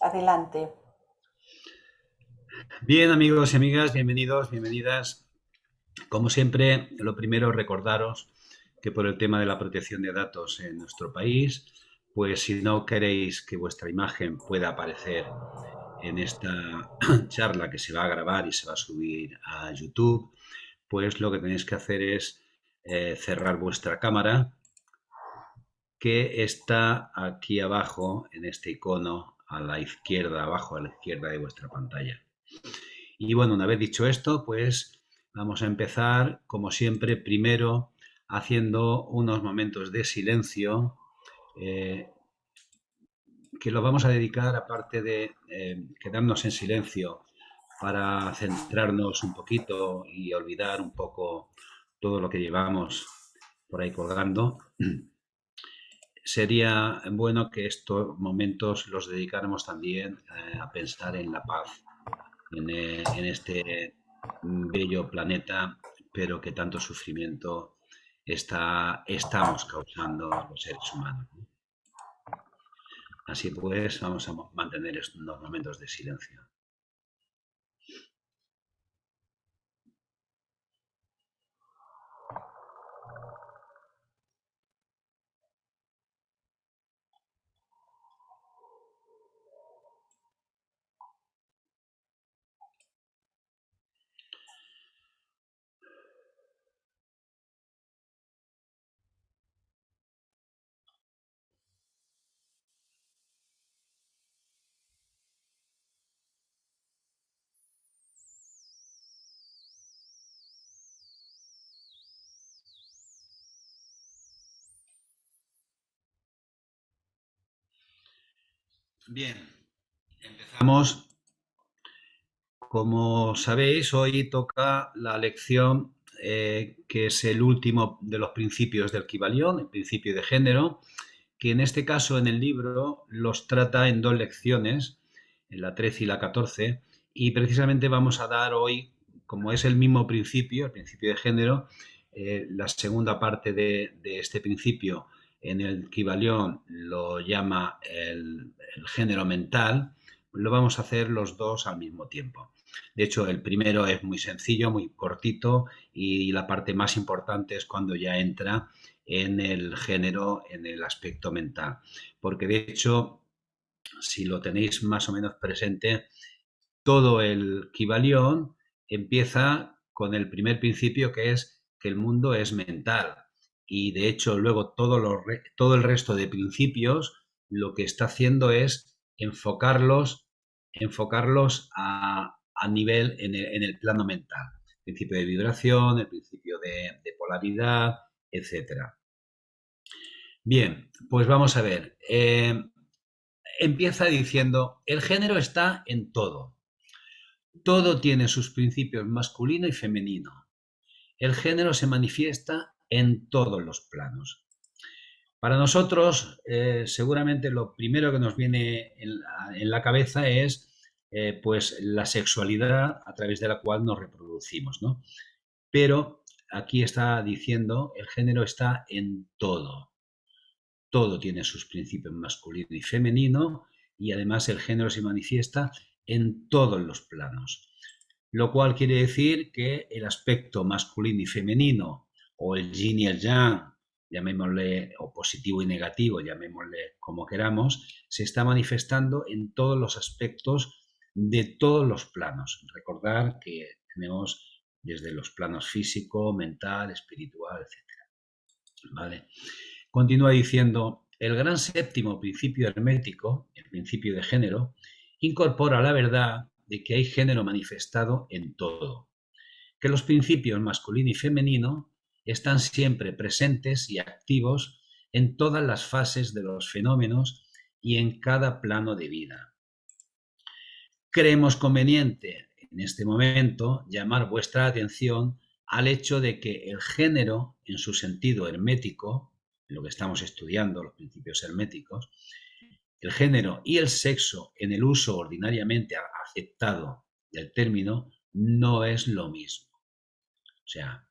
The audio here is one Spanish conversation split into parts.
Adelante. Bien, amigos y amigas, bienvenidos, bienvenidas. Como siempre, lo primero, recordaros que por el tema de la protección de datos en nuestro país, pues si no queréis que vuestra imagen pueda aparecer en esta charla que se va a grabar y se va a subir a YouTube, pues lo que tenéis que hacer es cerrar vuestra cámara, que está aquí abajo en este icono a la izquierda, abajo a la izquierda de vuestra pantalla. Y bueno, una vez dicho esto, pues vamos a empezar, como siempre, primero haciendo unos momentos de silencio eh, que los vamos a dedicar, aparte de quedarnos en silencio para centrarnos un poquito y olvidar un poco todo lo que llevamos por ahí colgando. Sería bueno que estos momentos los dedicáramos también a pensar en la paz en este bello planeta, pero que tanto sufrimiento estamos causando los seres humanos, ¿no? Así pues, vamos a mantener unos momentos de silencio. Bien, empezamos. Como sabéis, hoy toca la lección que es el último de los principios del Kybalión, el principio de género, que en este caso en el libro los trata en dos lecciones, en la 13 y la 14, y precisamente vamos a dar hoy, como es el mismo principio, el principio de género, la segunda parte de este principio en el Kybalión lo llama el género mental, lo vamos a hacer los dos al mismo tiempo. De hecho, el primero es muy sencillo, muy cortito, y la parte más importante es cuando ya entra en el género, en el aspecto mental. Porque de hecho, si lo tenéis más o menos presente, todo el Kybalión empieza con el primer principio, que es que el mundo es mental. Y de hecho, luego todo el resto de principios lo que está haciendo es enfocarlos a nivel en el plano mental. El principio de vibración, el principio de polaridad, etcétera. Bien, pues vamos a ver. Empieza diciendo, el género está en todo. Todo tiene sus principios masculino y femenino. El género se manifiesta en todos los planos. Para nosotros, seguramente lo primero que nos viene en la cabeza es pues la sexualidad a través de la cual nos reproducimos, ¿no? Pero aquí está diciendo, el género está en todo. Todo tiene sus principios masculino y femenino y además el género se manifiesta en todos los planos. Lo cual quiere decir que el aspecto masculino y femenino, o el yin y el yang, llamémosle, o positivo y negativo, llamémosle como queramos, se está manifestando en todos los aspectos de todos los planos. Recordar que tenemos desde los planos físico, mental, espiritual, etc. ¿Vale? Continúa diciendo, el gran séptimo principio hermético, el principio de género, incorpora la verdad de que hay género manifestado en todo, que los principios masculino y femenino están siempre presentes y activos en todas las fases de los fenómenos y en cada plano de vida. Creemos conveniente en este momento llamar vuestra atención al hecho de que el género, en su sentido hermético, en lo que estamos estudiando, los principios herméticos, el género y el sexo en el uso ordinariamente aceptado del término no es lo mismo. O sea,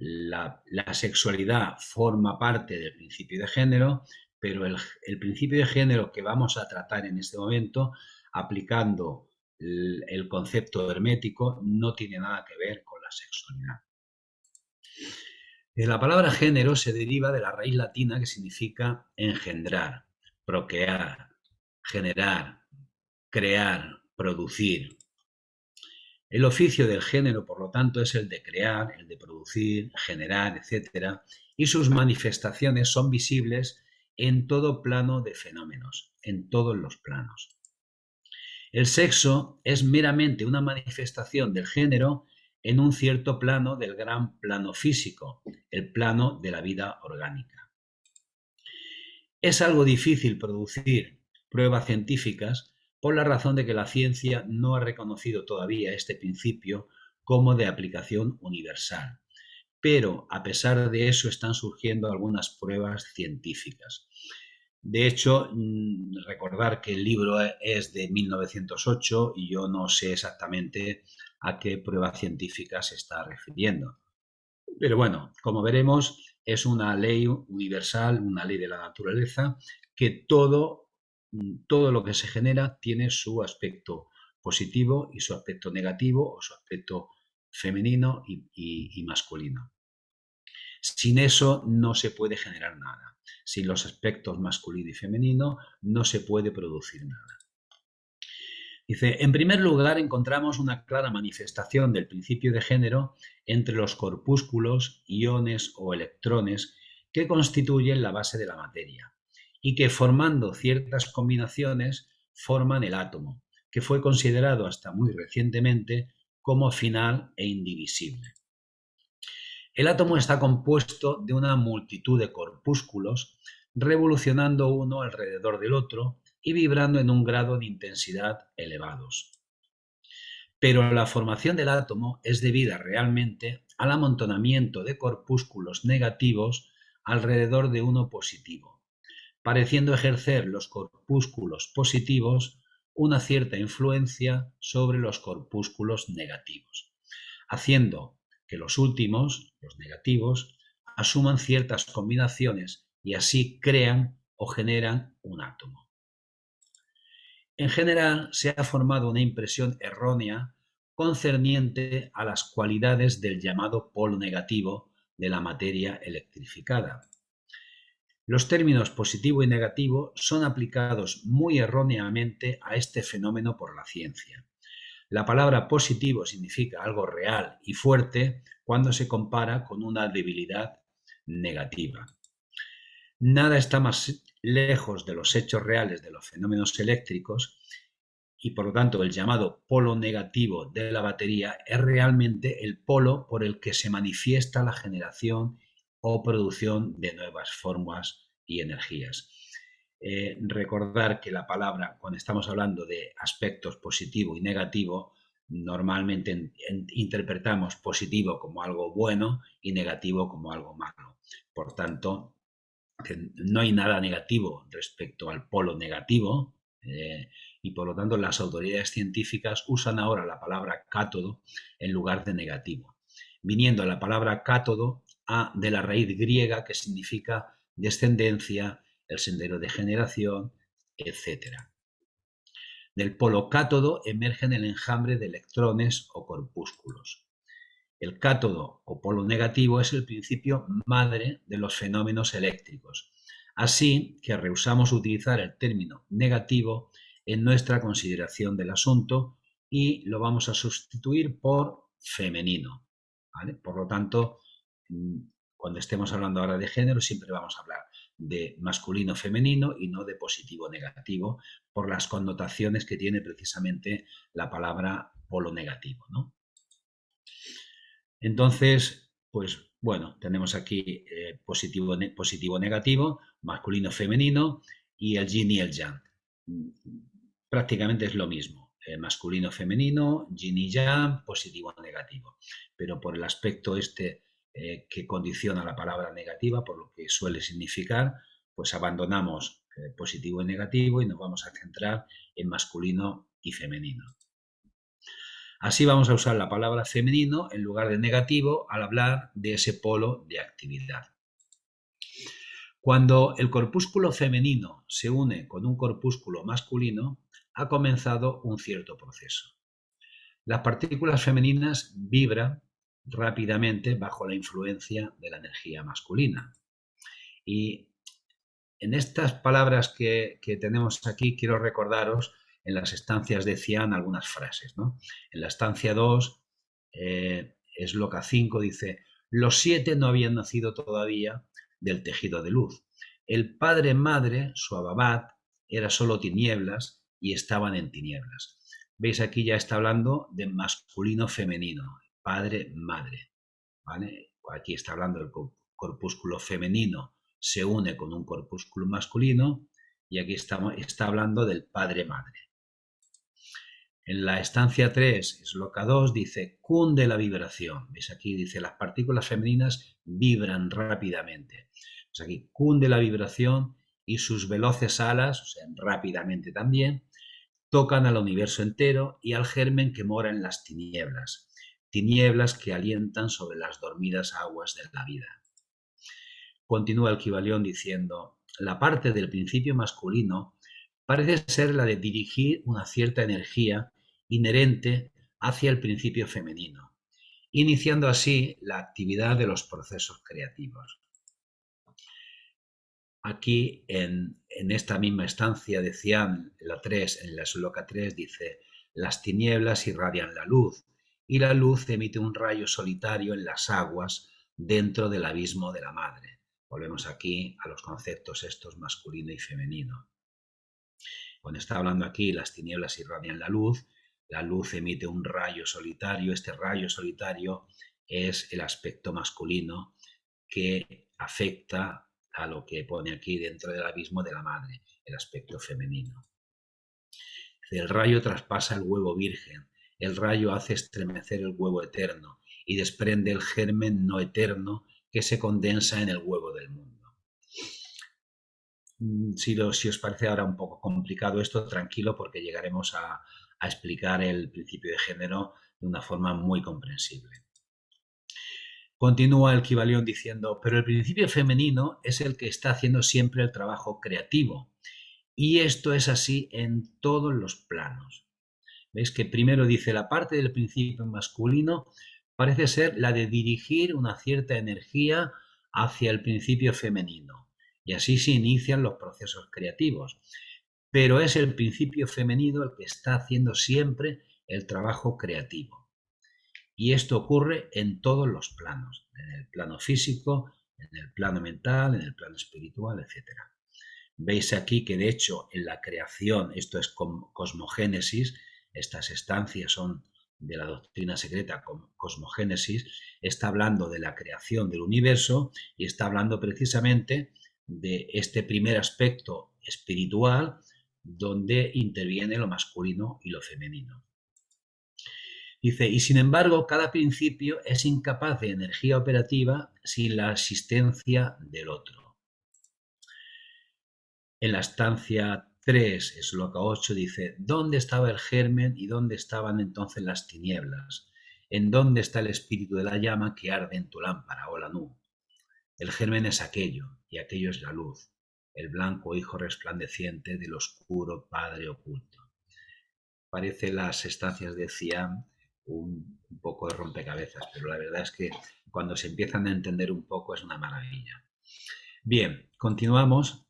la sexualidad forma parte del principio de género, pero el principio de género que vamos a tratar en este momento, aplicando el concepto hermético, no tiene nada que ver con la sexualidad. La palabra género se deriva de la raíz latina que significa engendrar, procrear, generar, crear, producir. El oficio del género, por lo tanto, es el de crear, el de producir, generar, etc. Y sus manifestaciones son visibles en todo plano de fenómenos, en todos los planos. El sexo es meramente una manifestación del género en un cierto plano del gran plano físico, el plano de la vida orgánica. Es algo difícil producir pruebas científicas por la razón de que la ciencia no ha reconocido todavía este principio como de aplicación universal. Pero a pesar de eso están surgiendo algunas pruebas científicas. De hecho, recordar que el libro es de 1908 y yo no sé exactamente a qué prueba científica se está refiriendo. Pero bueno, como veremos, es una ley universal, una ley de la naturaleza, que todo lo que se genera tiene su aspecto positivo y su aspecto negativo o su aspecto femenino y masculino. Sin eso no se puede generar nada. Sin los aspectos masculino y femenino no se puede producir nada. Dice, en primer lugar encontramos una clara manifestación del principio de género entre los corpúsculos, iones o electrones que constituyen la base de la materia y que formando ciertas combinaciones forman el átomo, que fue considerado hasta muy recientemente como final e indivisible. El átomo está compuesto de una multitud de corpúsculos revolucionando uno alrededor del otro y vibrando en un grado de intensidad elevados. Pero la formación del átomo es debida realmente al amontonamiento de corpúsculos negativos alrededor de uno positivo, pareciendo ejercer los corpúsculos positivos una cierta influencia sobre los corpúsculos negativos, haciendo que los últimos, los negativos, asuman ciertas combinaciones y así crean o generan un átomo. En general, se ha formado una impresión errónea concerniente a las cualidades del llamado polo negativo de la materia electrificada. Los términos positivo y negativo son aplicados muy erróneamente a este fenómeno por la ciencia. La palabra positivo significa algo real y fuerte cuando se compara con una debilidad negativa. Nada está más lejos de los hechos reales de los fenómenos eléctricos y por lo tanto el llamado polo negativo de la batería es realmente el polo por el que se manifiesta la generación o producción de nuevas formas y energías. Recordar que la palabra, cuando estamos hablando de aspectos positivo y negativo, normalmente interpretamos positivo como algo bueno y negativo como algo malo. Por tanto, no hay nada negativo respecto al polo negativo y por lo tanto las autoridades científicas usan ahora la palabra cátodo en lugar de negativo, viniendo la palabra cátodo de la raíz griega que significa descendencia, el sendero de generación, etc. Del polo cátodo emergen el enjambre de electrones o corpúsculos. El cátodo o polo negativo es el principio madre de los fenómenos eléctricos, así que rehusamos utilizar el término negativo en nuestra consideración del asunto y lo vamos a sustituir por femenino, ¿vale? Por lo tanto, cuando estemos hablando ahora de género, siempre vamos a hablar de masculino femenino y no de positivo negativo, por las connotaciones que tiene precisamente la palabra polo negativo, ¿no? Entonces, pues bueno, tenemos aquí positivo negativo, masculino femenino y el yin y el yang. Prácticamente es lo mismo, masculino femenino, yin y yang, positivo negativo. Pero por el aspecto que condiciona la palabra negativa, por lo que suele significar, pues abandonamos positivo y negativo y nos vamos a centrar en masculino y femenino. Así vamos a usar la palabra femenino en lugar de negativo al hablar de ese polo de actividad. Cuando el corpúsculo femenino se une con un corpúsculo masculino, ha comenzado un cierto proceso. Las partículas femeninas vibran rápidamente bajo la influencia de la energía masculina. Y en estas palabras que tenemos aquí, quiero recordaros en las estancias de Cian algunas frases, ¿no? En la estancia 2, Sloka 5, dice: los 7 no habían nacido todavía del tejido de luz. El padre-madre, su Ababat, era solo tinieblas y estaban en tinieblas. ¿Veis? Aquí ya está hablando de masculino-femenino, padre-madre, ¿vale? Aquí está hablando del corpúsculo femenino se une con un corpúsculo masculino y aquí está hablando del padre-madre. En la estancia 3, Sloka 2, dice: cunde la vibración. ¿Veis? Aquí dice: las partículas femeninas vibran rápidamente. Pues aquí cunde la vibración y sus veloces alas, o sea, rápidamente también, tocan al universo entero y al germen que mora en las tinieblas, tinieblas que alientan sobre las dormidas aguas de la vida. Continúa el Kybalión diciendo: la parte del principio masculino parece ser la de dirigir una cierta energía inherente hacia el principio femenino, iniciando así la actividad de los procesos creativos. Aquí, en esta misma estancia de Cian, la 3, en la Sloka 3, dice: las tinieblas irradian la luz, y la luz emite un rayo solitario en las aguas dentro del abismo de la madre. Volvemos aquí a los conceptos estos masculino y femenino. Cuando está hablando aquí, las tinieblas irradian la luz emite un rayo solitario. Este rayo solitario es el aspecto masculino que afecta a lo que pone aquí dentro del abismo de la madre, el aspecto femenino. El rayo traspasa el huevo virgen, el rayo hace estremecer el huevo eterno y desprende el germen no eterno que se condensa en el huevo del mundo. Si os parece ahora un poco complicado esto, tranquilo, porque llegaremos a explicar el principio de género de una forma muy comprensible. Continúa el Kybalión diciendo: pero el principio femenino es el que está haciendo siempre el trabajo creativo, y esto es así en todos los planos. ¿Veis que primero dice: la parte del principio masculino parece ser la de dirigir una cierta energía hacia el principio femenino, y así se inician los procesos creativos? Pero es el principio femenino el que está haciendo siempre el trabajo creativo. Y esto ocurre en todos los planos, en el plano físico, en el plano mental, en el plano espiritual, etc. Veis aquí que de hecho en la creación, esto es cosmogénesis, estas estancias son de la doctrina secreta cosmogénesis, está hablando de la creación del universo y está hablando precisamente de este primer aspecto espiritual donde interviene lo masculino y lo femenino. Dice: y sin embargo, cada principio es incapaz de energía operativa sin la asistencia del otro. En la estancia 3, Sloka 8, dice: ¿dónde estaba el germen y dónde estaban entonces las tinieblas? ¿En dónde está el espíritu de la llama que arde en tu lámpara, oh Lanú? El germen es aquello, y aquello es la luz, el blanco hijo resplandeciente del oscuro Padre oculto. Parece las estancias de Cian un poco de rompecabezas, pero la verdad es que cuando se empiezan a entender un poco es una maravilla. Bien, continuamos.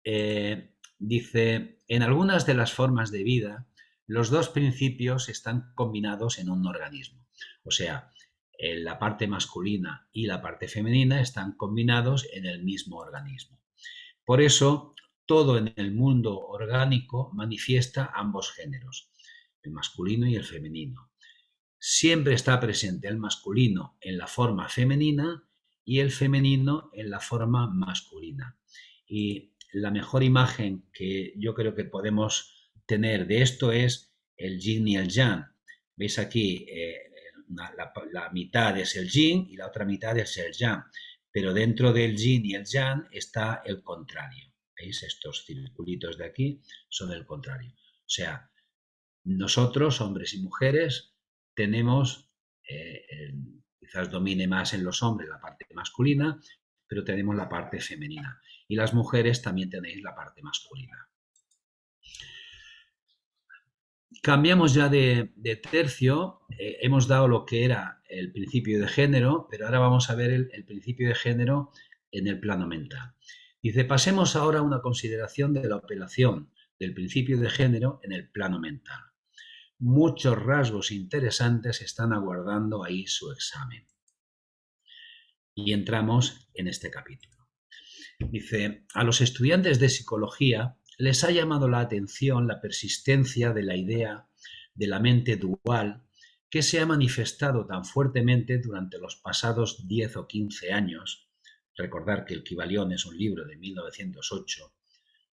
Dice: en algunas de las formas de vida, los dos principios están combinados en un organismo. O sea, la parte masculina y la parte femenina están combinados en el mismo organismo. Por eso, todo en el mundo orgánico manifiesta ambos géneros, el masculino y el femenino. Siempre está presente el masculino en la forma femenina y el femenino en la forma masculina. Y la mejor imagen que yo creo que podemos tener de esto es el yin y el yang. Veis aquí, la mitad es el yin y la otra mitad es el yang, pero dentro del yin y el yang está el contrario. ¿Veis? Estos circulitos de aquí son el contrario. O sea, nosotros, hombres y mujeres, tenemos, quizás domine más en los hombres la parte masculina, pero tenemos la parte femenina. Y las mujeres también tenéis la parte masculina. Cambiamos ya de tercio, hemos dado lo que era el principio de género, pero ahora vamos a ver el principio de género en el plano mental. Dice, pasemos ahora a una consideración de la operación del principio de género en el plano mental. Muchos rasgos interesantes están aguardando ahí su examen. Y entramos en este capítulo. Dice, a los estudiantes de psicología les ha llamado la atención la persistencia de la idea de la mente dual que se ha manifestado tan fuertemente durante los pasados 10 o 15 años. Recordar que el Kybalión es un libro de 1908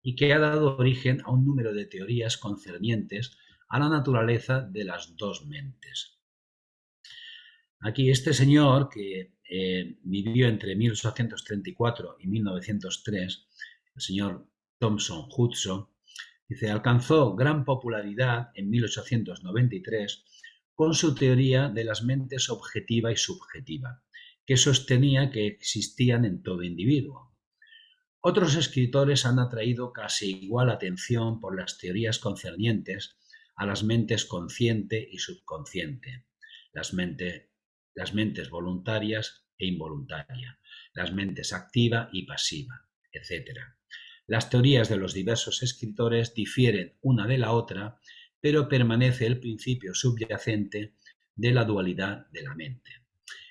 y que ha dado origen a un número de teorías concernientes a la naturaleza de las dos mentes. Aquí este señor que vivió entre 1834 y 1903, el señor Thomson Hudson, dice, alcanzó gran popularidad en 1893 con su teoría de las mentes objetiva y subjetiva, que sostenía que existían en todo individuo. Otros escritores han atraído casi igual atención por las teorías concernientes a las mentes consciente y subconsciente, las mentes voluntarias e involuntarias, las mentes activa y pasiva, etc. Las teorías de los diversos escritores difieren una de la otra, pero permanece el principio subyacente de la dualidad de la mente.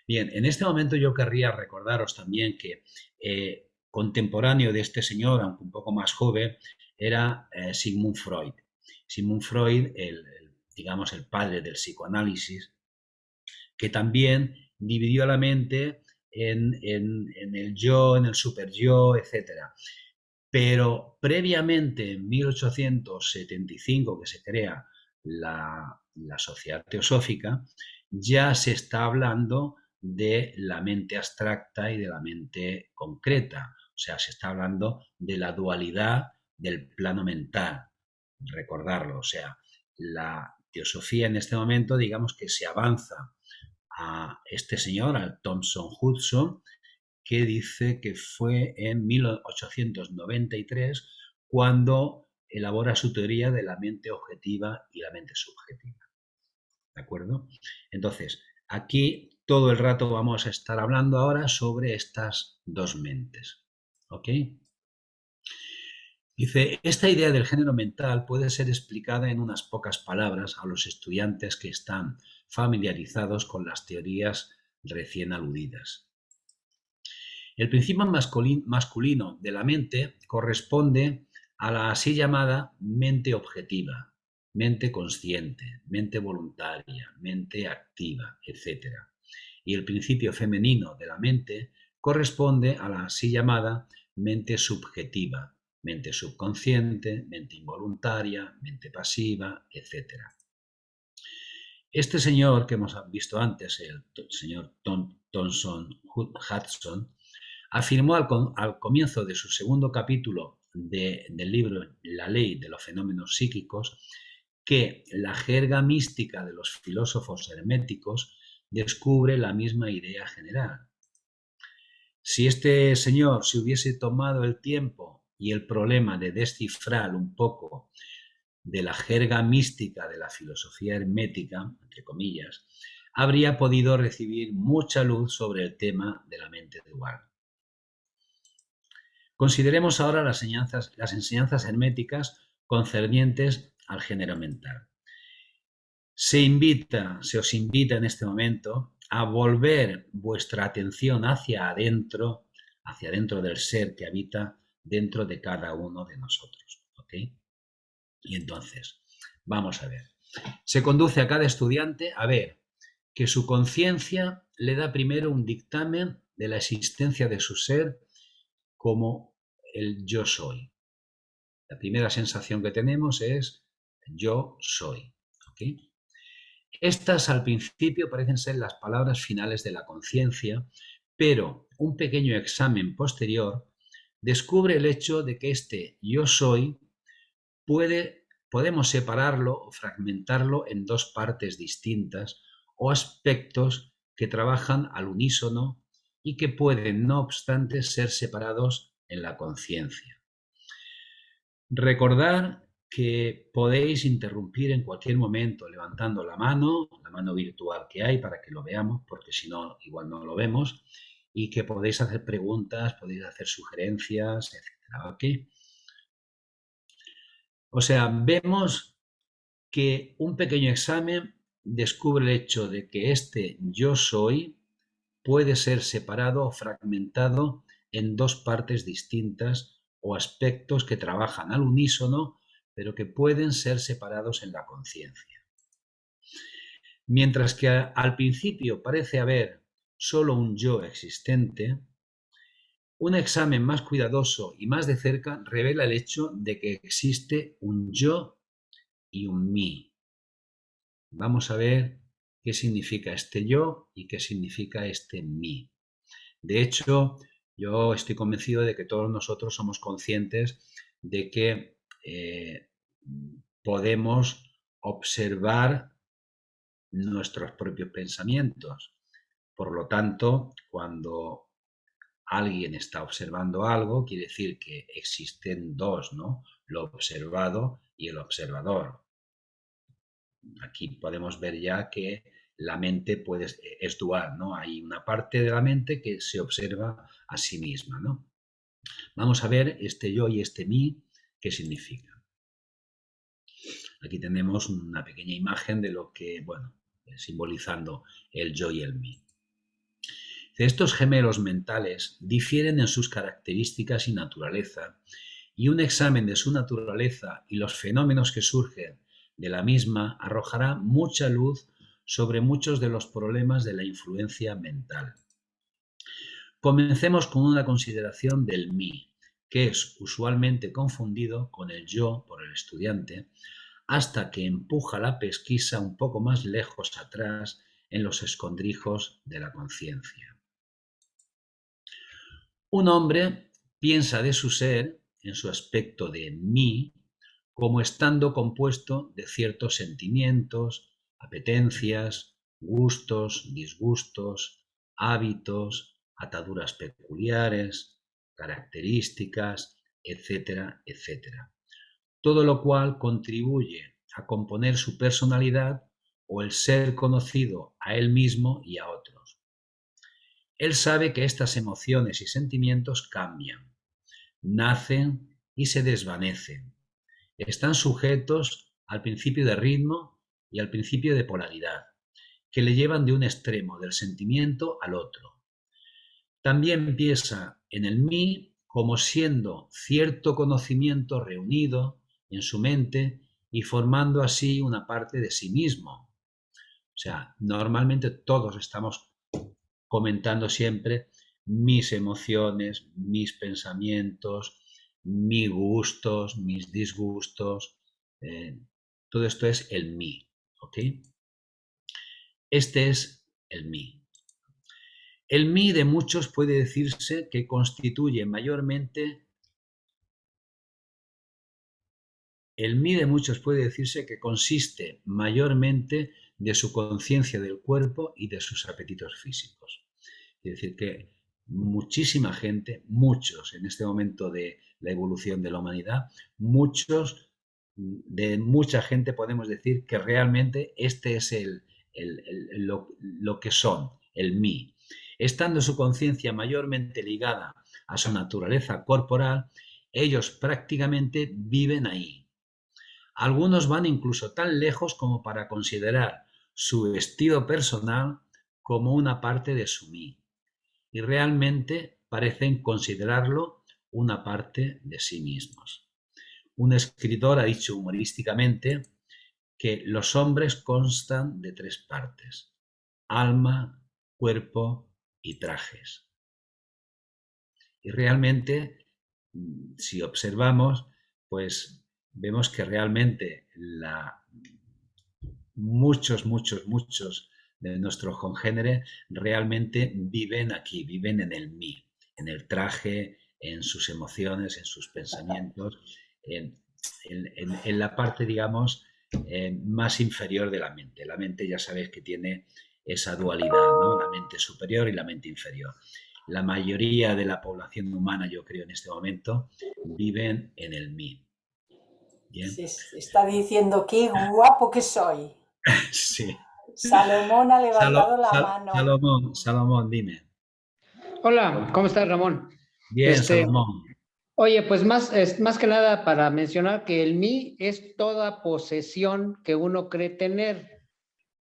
Bien, en este momento yo querría recordaros también que contemporáneo de este señor, aunque un poco más joven, era Sigmund Freud. Sigmund Freud, digamos, el padre del psicoanálisis, que también dividió la mente en el yo, en el superyo, etc. Pero previamente, en 1875, que se crea la Sociedad Teosófica, ya se está hablando de la mente abstracta y de la mente concreta. O sea, se está hablando de la dualidad del plano mental. Recordarlo, o sea, la teosofía en este momento, digamos que se avanza a este señor, al Thomson Hudson, que dice que fue en 1893 cuando elabora su teoría de la mente objetiva y la mente subjetiva. ¿De acuerdo? Entonces, aquí todo el rato vamos a estar hablando ahora sobre estas dos mentes. ¿Ok? Dice, esta idea del género mental puede ser explicada en unas pocas palabras a los estudiantes que están familiarizados con las teorías recién aludidas. El principio masculino de la mente corresponde a la así llamada mente objetiva, mente consciente, mente voluntaria, mente activa, etc. Y el principio femenino de la mente corresponde a la así llamada mente subjetiva, mente subconsciente, mente involuntaria, mente pasiva, etc. Este señor que hemos visto antes, el señor Thomson Hudson, afirmó al comienzo de su segundo capítulo del libro La ley de los fenómenos psíquicos que la jerga mística de los filósofos herméticos descubre la misma idea general. Si este señor se hubiese tomado el tiempo y el problema de descifrar un poco de la jerga mística de la filosofía hermética, entre comillas, habría podido recibir mucha luz sobre el tema de la mente dual. Consideremos ahora las enseñanzas herméticas concernientes al género mental. Se os invita en este momento a volver vuestra atención hacia adentro del ser que habita dentro de cada uno de nosotros. ¿Ok? Y entonces, vamos a ver. Se conduce a cada estudiante a ver que su conciencia le da primero un dictamen de la existencia de su ser como el yo soy. La primera sensación que tenemos es yo soy. ¿Okay? Estas al principio parecen ser las palabras finales de la conciencia, pero un pequeño examen posterior descubre el hecho de que este yo soy podemos separarlo o fragmentarlo en dos partes distintas o aspectos que trabajan al unísono y que pueden, no obstante, ser separados en la conciencia. Recordar que podéis interrumpir en cualquier momento levantando la mano virtual que hay para que lo veamos, porque si no, igual no lo vemos, y que podéis hacer preguntas, podéis hacer sugerencias, etcétera, ¿ok? O sea, vemos que un pequeño examen descubre el hecho de que este yo soy puede ser separado o fragmentado en dos partes distintas o aspectos que trabajan al unísono, pero que pueden ser separados en la conciencia. Mientras que al principio parece haber solo un yo existente, un examen más cuidadoso y más de cerca revela el hecho de que existe un yo y un mí. Vamos a ver qué significa este yo y qué significa este mí. De hecho, yo estoy convencido de que todos nosotros somos conscientes de que podemos observar nuestros propios pensamientos. Por lo tanto, cuando alguien está observando algo, quiere decir que existen dos, ¿no? Lo observado y el observador. Aquí podemos ver ya que la mente es dual, ¿no? Hay una parte de la mente que se observa a sí misma, ¿no? Vamos a ver este yo y este mí, ¿qué significa? Aquí tenemos una pequeña imagen de lo que, bueno, simbolizando el yo y el mí. Estos gemelos mentales difieren en sus características y naturaleza, y un examen de su naturaleza y los fenómenos que surgen de la misma arrojará mucha luz sobre muchos de los problemas de la influencia mental. Comencemos con una consideración del mí, que es usualmente confundido con el yo por el estudiante, hasta que empuja la pesquisa un poco más lejos atrás en los escondrijos de la conciencia. Un hombre piensa de su ser, en su aspecto de mí, como estando compuesto de ciertos sentimientos, apetencias, gustos, disgustos, hábitos, ataduras peculiares, características, etcétera, etcétera. Todo lo cual contribuye a componer su personalidad o el ser conocido a él mismo y a otros. Él sabe que estas emociones y sentimientos cambian, nacen y se desvanecen. Están sujetos al principio de ritmo y al principio de polaridad, que le llevan de un extremo del sentimiento al otro. También piensa en el mí como siendo cierto conocimiento reunido en su mente y formando así una parte de sí mismo. O sea, normalmente todos estamos comentando siempre mis emociones, mis pensamientos, mis gustos, mis disgustos. Todo esto es el mí, ¿ok? Este es el mí. El mí de muchos puede decirse que constituye mayormente. El mí de muchos puede decirse que consiste mayormente de su conciencia del cuerpo y de sus apetitos físicos. Es decir, que muchísima gente, muchos en este momento de la evolución de la humanidad, de mucha gente podemos decir que realmente este es lo que son, el mí. Estando su conciencia mayormente ligada a su naturaleza corporal, ellos prácticamente viven ahí. Algunos van incluso tan lejos como para considerar su estilo personal como una parte de su mí, y realmente parecen considerarlo una parte de sí mismos. Un escritor ha dicho humorísticamente que los hombres constan de tres partes: alma, cuerpo y trajes. Y realmente, si observamos, pues vemos que realmente muchos de nuestros congéneres realmente viven aquí, viven en el mí, en el traje, en sus emociones, en sus pensamientos, en la parte, digamos, más inferior de la mente. La mente ya sabéis que tiene esa dualidad, ¿no? La mente superior y la mente inferior. la mayoría de la población humana, yo creo, en este momento, viven en el mí. Bien, Se está diciendo qué guapo que soy. sí. Salomón ha levantado la mano. Salomón, dime. Hola, ¿cómo estás, Ramón? Bien, Este, Salomón. Oye, pues más que nada para mencionar que el mí es toda posesión que uno cree tener,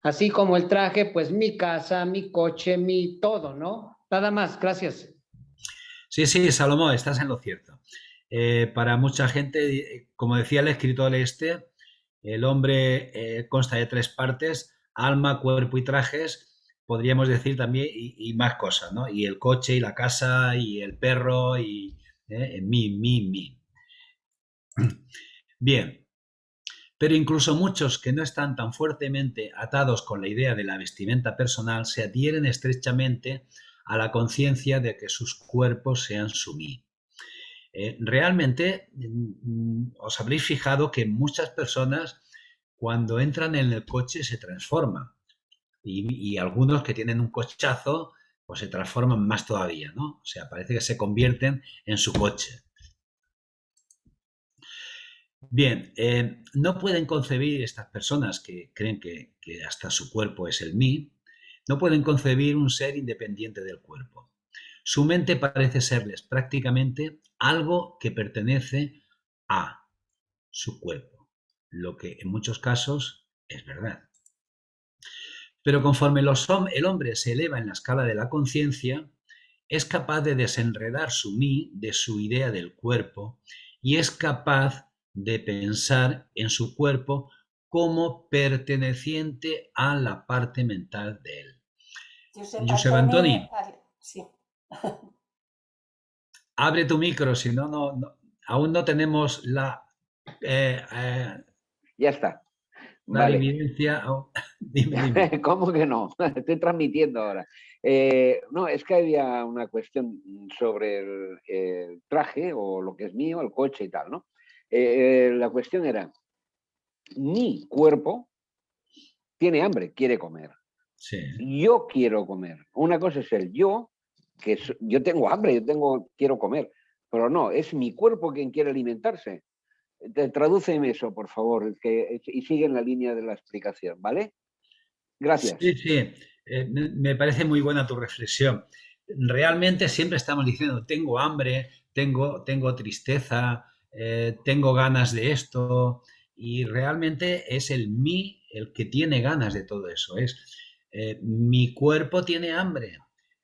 así como el traje, pues mi casa, mi coche, mi todo, ¿no? Nada más, gracias. Sí, sí, Salomón, estás en lo cierto. Para mucha gente, como decía el escritor este, el hombre consta de tres partes: alma, cuerpo y trajes. Podríamos decir también, y más cosas, ¿no? Y el coche, y la casa, y el perro, y mí. Bien, pero incluso muchos que no están tan fuertemente atados con la idea de la vestimenta personal se adhieren estrechamente a la conciencia de que sus cuerpos sean su mí. Realmente os habréis fijado que muchas personas cuando entran en el coche se transforman y algunos que tienen un cochazo pues se transforman más todavía, ¿no? O sea, parece que se convierten en su coche. Bien, no pueden concebir estas personas que creen que hasta su cuerpo es el mí, no pueden concebir un ser independiente del cuerpo. Su mente parece serles prácticamente algo que pertenece a su cuerpo, lo que en muchos casos es verdad. Pero conforme el hombre se eleva en la escala de la conciencia, es capaz de desenredar su mí de su idea del cuerpo y es capaz de pensar en su cuerpo como perteneciente a la parte mental de él. Josep Josep Antoni, Antoni, sí. abre tu micro, si no, aún no tenemos eh, eh, Ya está. Vale. clarividencia. Dime. ¿Cómo que no? Estoy transmitiendo ahora. No, es que había una cuestión sobre el traje o lo que es mío, el coche y tal, ¿no? La cuestión era, mi cuerpo tiene hambre, quiere comer. Sí. Yo quiero comer. Una cosa es el yo, yo tengo hambre, quiero comer, pero no, es mi cuerpo quien quiere alimentarse. Tradúceme eso, por favor, y sigue en la línea de la explicación, ¿vale? Gracias. Sí, sí, me parece muy buena tu reflexión. Realmente siempre estamos diciendo, tengo hambre, tengo tristeza, tengo ganas de esto, y realmente es el mí el que tiene ganas de todo eso. Mi cuerpo tiene hambre,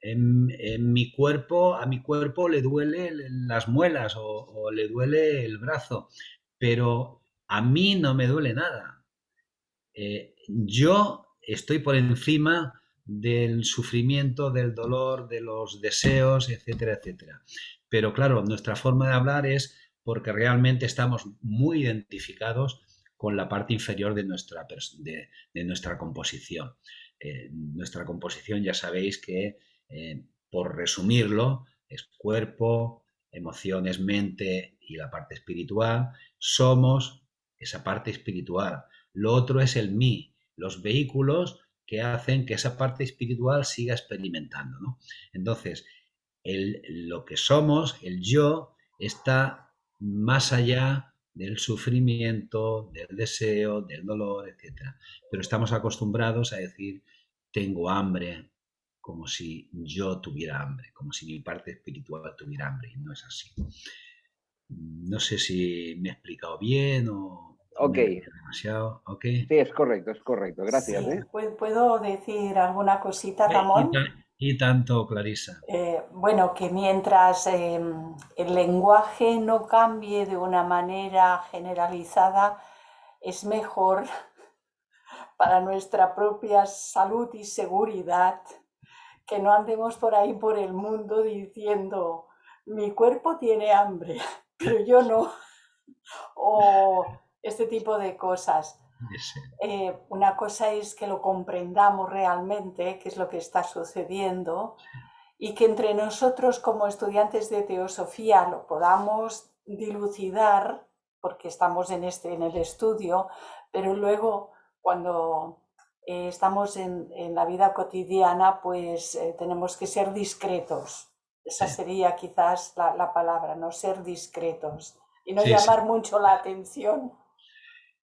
a mi cuerpo le duele las muelas o le duele el brazo, pero a mí no me duele nada. Yo estoy por encima del sufrimiento, del dolor, de los deseos, etcétera, etcétera. Pero claro, nuestra forma de hablar es porque realmente estamos muy identificados con la parte inferior de nuestra composición. Nuestra composición ya sabéis que, por resumirlo, es cuerpo, emociones, mente y la parte espiritual. Somos esa parte espiritual. Lo otro es el mí, los vehículos que hacen que esa parte espiritual siga experimentando, ¿no? Entonces, lo que somos, el yo, está más allá del sufrimiento, del deseo, del dolor, etc. Pero estamos acostumbrados a decir, tengo hambre, como si yo tuviera hambre, como si mi parte espiritual tuviera hambre, y no es así. No sé si me he explicado bien o Ok, me he metido demasiado. ¿Ok? sí, es correcto. Gracias, Sí, ¿eh? ¿puedo decir alguna cosita, Ramón? Y tanto, Clarisa. Bueno, que mientras el lenguaje no cambie de una manera generalizada, es mejor para nuestra propia salud y seguridad que no andemos por ahí por el mundo diciendo, mi cuerpo tiene hambre, pero yo no, o este tipo de cosas. Una cosa es que lo comprendamos realmente, qué es lo que está sucediendo, y que entre nosotros como estudiantes de teosofía lo podamos dilucidar, porque estamos en el estudio, pero luego cuando estamos en la vida cotidiana, pues tenemos que ser discretos Esa sí, sería quizás la palabra, no ser discretos y no sí, sí. llamar mucho la atención.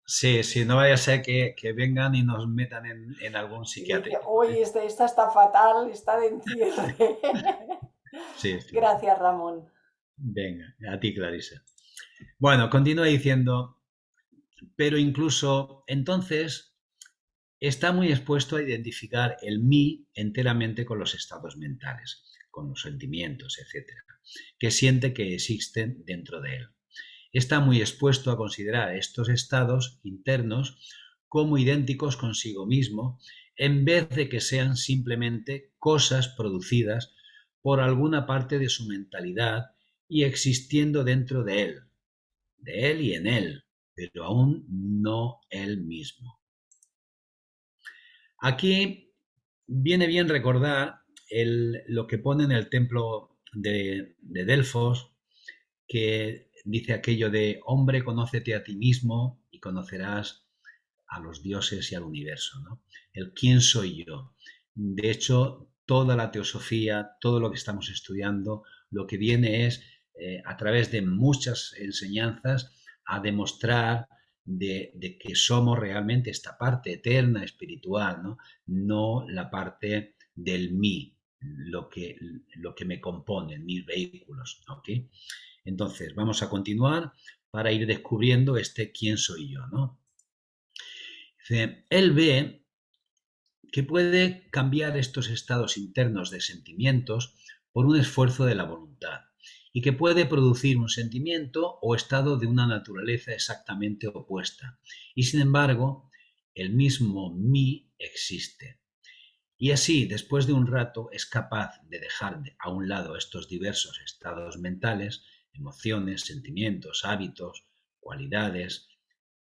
Sí, sí, no vaya a ser que vengan y nos metan en algún Y dice, psiquiátrico. uy, esta está fatal, está de encierre. Sí, sí, sí. Gracias, Ramón. Venga, a ti, Clarisa. Bueno, continúa diciendo, pero incluso entonces está muy expuesto a identificar el mí enteramente con los estados mentales, con los sentimientos, etcétera, que siente que existen dentro de él. Está muy expuesto a considerar estos estados internos como idénticos consigo mismo, en vez de que sean simplemente cosas producidas por alguna parte de su mentalidad y existiendo dentro de él y en él, pero aún no él mismo. Aquí viene bien recordar lo que pone en el templo de Delfos, que dice aquello de hombre, conócete a ti mismo y conocerás a los dioses y al universo, ¿no? El quién soy yo. De hecho, toda la teosofía, todo lo que estamos estudiando, lo que viene es, a través de muchas enseñanzas, a demostrar de que somos realmente esta parte eterna, espiritual, ¿no? No la parte del mí, lo que me compone, mis vehículos, ¿ok? Entonces, vamos a continuar para ir descubriendo este quién soy yo, ¿no? Dice, él ve que puede cambiar estos estados internos de sentimientos por un esfuerzo de la voluntad y que puede producir un sentimiento o estado de una naturaleza exactamente opuesta. Y sin embargo, el mismo mí existe. Y así, después de un rato, es capaz de dejar a un lado estos diversos estados mentales, emociones, sentimientos, hábitos, cualidades,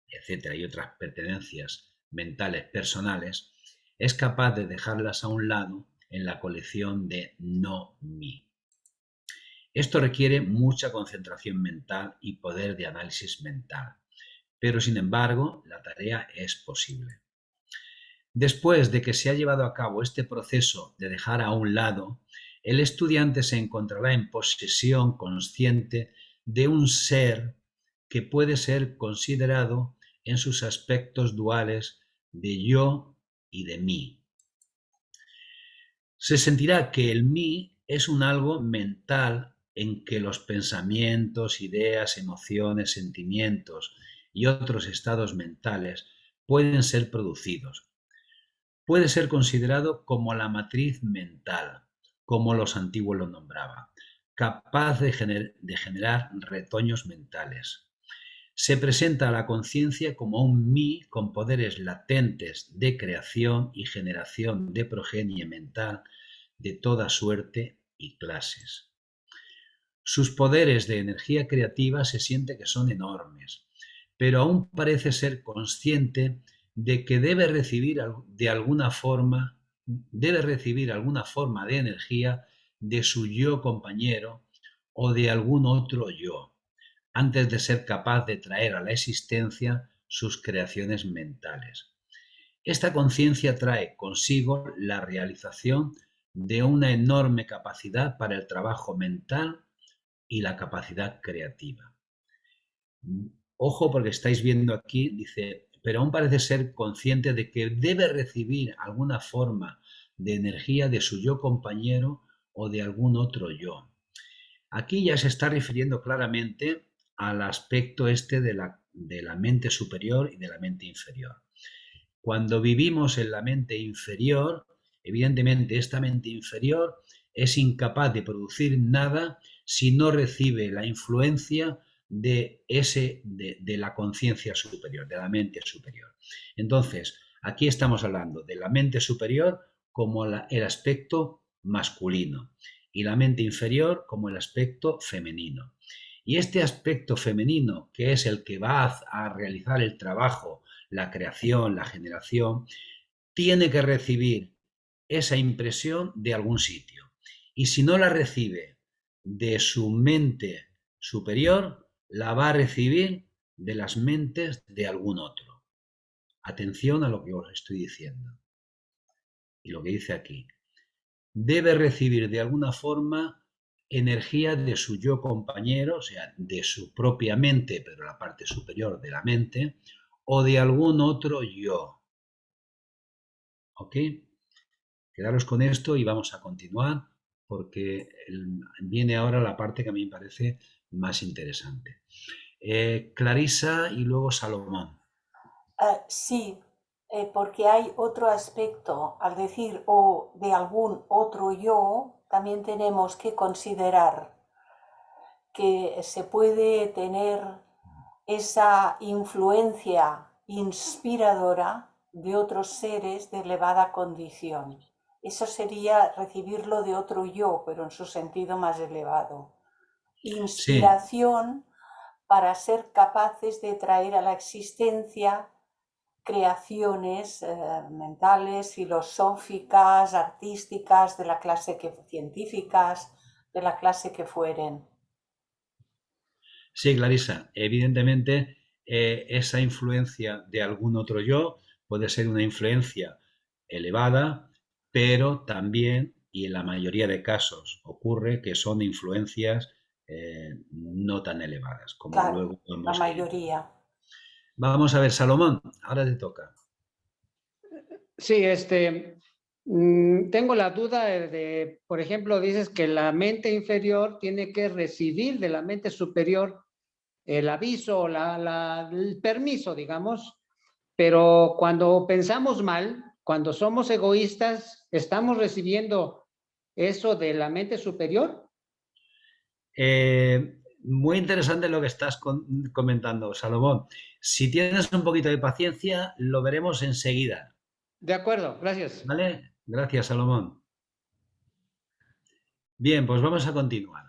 etcétera, y otras pertenencias mentales personales, es capaz de dejarlas a un lado en la colección de no mí. Esto requiere mucha concentración mental y poder de análisis mental, pero sin embargo la tarea es posible. Después de que se ha llevado a cabo este proceso de dejar a un lado, el estudiante se encontrará en posesión consciente de un ser que puede ser considerado en sus aspectos duales de yo y de mí. Se sentirá que el mí es un algo mental en que los pensamientos, ideas, emociones, sentimientos y otros estados mentales pueden ser producidos. Puede ser considerado como la matriz mental, como los antiguos lo nombraban, capaz de generar retoños mentales. Se presenta a la conciencia como un mí con poderes latentes de creación y generación de progenie mental de toda suerte y clases. Sus poderes de energía creativa se siente que son enormes, pero aún parece ser consciente de que debe recibir alguna forma de energía de su yo compañero o de algún otro yo, antes de ser capaz de traer a la existencia sus creaciones mentales. Esta conciencia trae consigo la realización de una enorme capacidad para el trabajo mental y la capacidad creativa. Ojo, porque estáis viendo aquí, dice, pero aún parece ser consciente de que debe recibir alguna forma de energía de su yo compañero o de algún otro yo. Aquí ya se está refiriendo claramente al aspecto este de la mente superior y de la mente inferior. Cuando vivimos en la mente inferior, evidentemente esta mente inferior es incapaz de producir nada si no recibe la influencia de la conciencia superior, de la mente superior. Entonces, aquí estamos hablando de la mente superior como el aspecto masculino y la mente inferior como el aspecto femenino. Y este aspecto femenino, que es el que va a realizar el trabajo, la creación, la generación, tiene que recibir esa impresión de algún sitio. Y si no la recibe de su mente superior, la va a recibir de las mentes de algún otro. Atención a lo que os estoy diciendo. Y lo que dice aquí. Debe recibir de alguna forma energía de su yo compañero, o sea, de su propia mente, pero la parte superior de la mente, o de algún otro yo. ¿Ok? Quedaros con esto y vamos a continuar porque viene ahora la parte que a mí me parece más interesante. Clarisa y luego Salomón. Sí, porque hay otro aspecto. Al decir o de algún otro yo, también tenemos que considerar que se puede tener esa influencia inspiradora de otros seres de elevada condición. Eso sería recibirlo de otro yo, pero en su sentido más elevado. Sí, Inspiración para ser capaces de traer a la existencia creaciones mentales, filosóficas, artísticas, de la clase que científicas, de la clase que fueren. sí, Clarisa. Evidentemente, esa influencia de algún otro yo puede ser una influencia elevada, pero también, y en la mayoría de casos ocurre que son influencias no tan elevadas, como Claro, luego la vamos a ir. mayoría. Vamos a ver, Salomón, ahora te toca. Sí, tengo la duda por ejemplo, dices que la mente inferior tiene que recibir de la mente superior el aviso, el permiso, digamos, pero cuando pensamos mal, cuando somos egoístas, ¿estamos recibiendo eso de la mente superior? Muy interesante lo que estás comentando, Salomón. Si tienes un poquito de paciencia, lo veremos enseguida. De acuerdo, gracias. ¿Vale? Gracias, Salomón. Bien, pues vamos a continuar.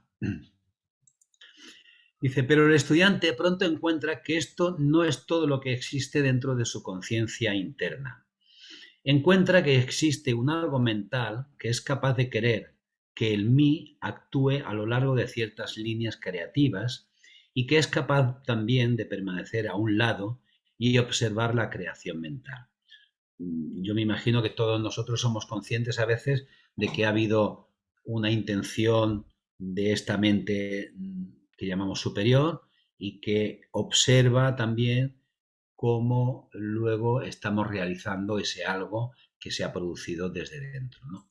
Dice, pero el estudiante pronto encuentra que esto no es todo lo que existe dentro de su conciencia interna. Encuentra que existe un algo mental que es capaz de querer que el mí actúe a lo largo de ciertas líneas creativas y que es capaz también de permanecer a un lado y observar la creación mental. Yo me imagino que todos nosotros somos conscientes a veces de que ha habido una intención de esta mente que llamamos superior y que observa también cómo luego estamos realizando ese algo que se ha producido desde dentro, ¿no?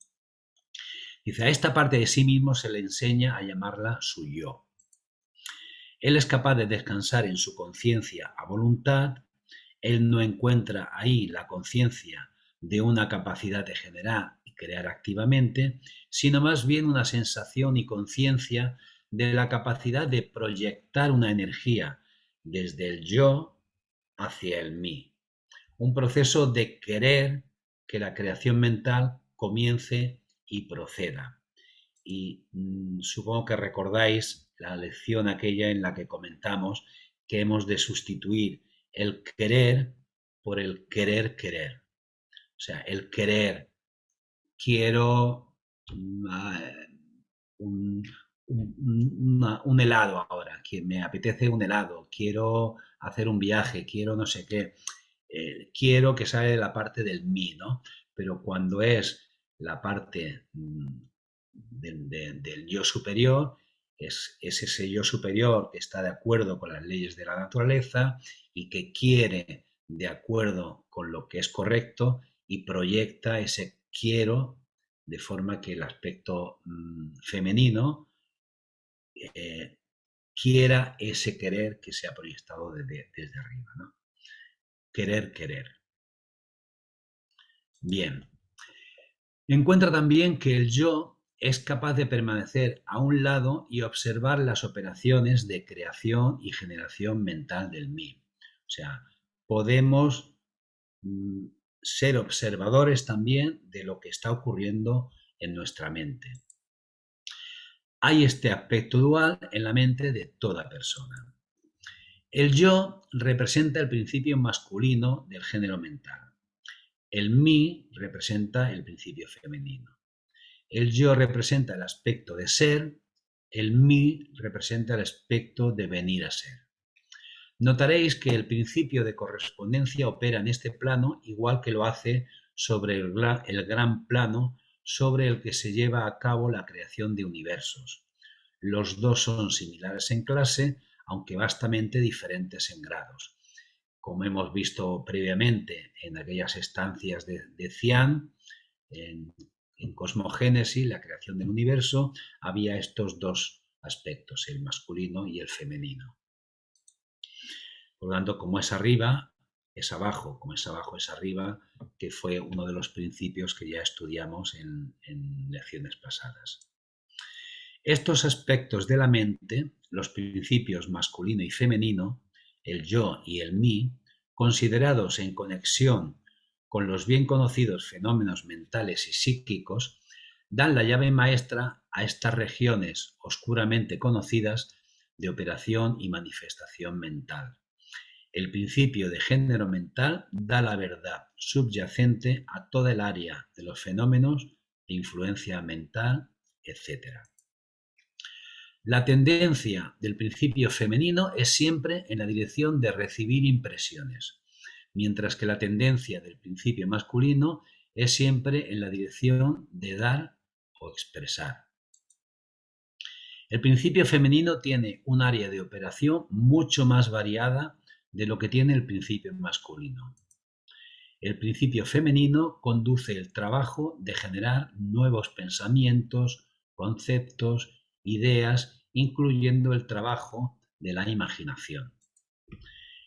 Dice, a esta parte de sí mismo se le enseña a llamarla su yo. Él es capaz de descansar en su conciencia a voluntad. Él no encuentra ahí la conciencia de una capacidad de generar y crear activamente, sino más bien una sensación y conciencia de la capacidad de proyectar una energía desde el yo hacia el mí. Un proceso de querer que la creación mental comience y proceda. Y supongo que recordáis la lección aquella en la que comentamos que hemos de sustituir el querer por el querer querer. O sea, el querer, quiero un, un helado ahora, que me apetece un helado, quiero hacer un viaje, quiero no sé qué, quiero que sale de la parte del mí, ¿no? Pero cuando es la parte del yo superior, es ese yo superior que está de acuerdo con las leyes de la naturaleza y que quiere de acuerdo con lo que es correcto y proyecta ese quiero de forma que el aspecto femenino quiera ese querer que se ha proyectado desde arriba, ¿no? Querer, querer. Bien. Encuentra también que el yo es capaz de permanecer a un lado y observar las operaciones de creación y generación mental del mí. O sea, podemos ser observadores también de lo que está ocurriendo en nuestra mente. Hay este aspecto dual en la mente de toda persona. El yo representa el principio masculino del género mental. El mí representa el principio femenino. El yo representa el aspecto de ser, el mí representa el aspecto de venir a ser. Notaréis que el principio de correspondencia opera en este plano igual que lo hace sobre el gran plano sobre el que se lleva a cabo la creación de universos. Los dos son similares en clase, aunque vastamente diferentes en grados. Como hemos visto previamente en aquellas estancias de Cian, en cosmogénesis, la creación del universo, había estos dos aspectos, el masculino y el femenino. Por lo tanto, como es arriba, es abajo, como es abajo, es arriba, que fue uno de los principios que ya estudiamos en lecciones pasadas. Estos aspectos de la mente, los principios masculino y femenino, el yo y el mí, considerados en conexión con los bien conocidos fenómenos mentales y psíquicos, dan la llave maestra a estas regiones oscuramente conocidas de operación y manifestación mental. El principio de género mental da la verdad subyacente a toda el área de los fenómenos de influencia mental, etc. La tendencia del principio femenino es siempre en la dirección de recibir impresiones, mientras que la tendencia del principio masculino es siempre en la dirección de dar o expresar. El principio femenino tiene un área de operación mucho más variada de lo que tiene el principio masculino. El principio femenino conduce el trabajo de generar nuevos pensamientos, conceptos, ideas, incluyendo el trabajo de la imaginación.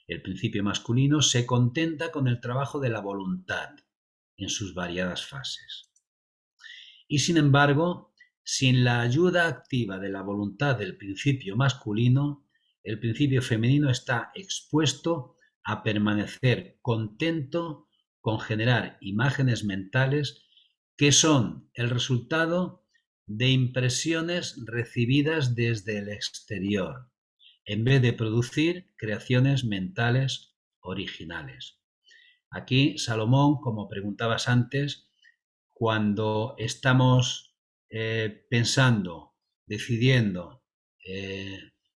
El principio masculino se contenta con el trabajo de la voluntad en sus variadas fases. Y sin embargo, sin la ayuda activa de la voluntad del principio masculino, el principio femenino está expuesto a permanecer contento con generar imágenes mentales que son el resultado de impresiones recibidas desde el exterior, en vez de producir creaciones mentales originales. Aquí, Salomón, como preguntabas antes, cuando estamos pensando, decidiendo,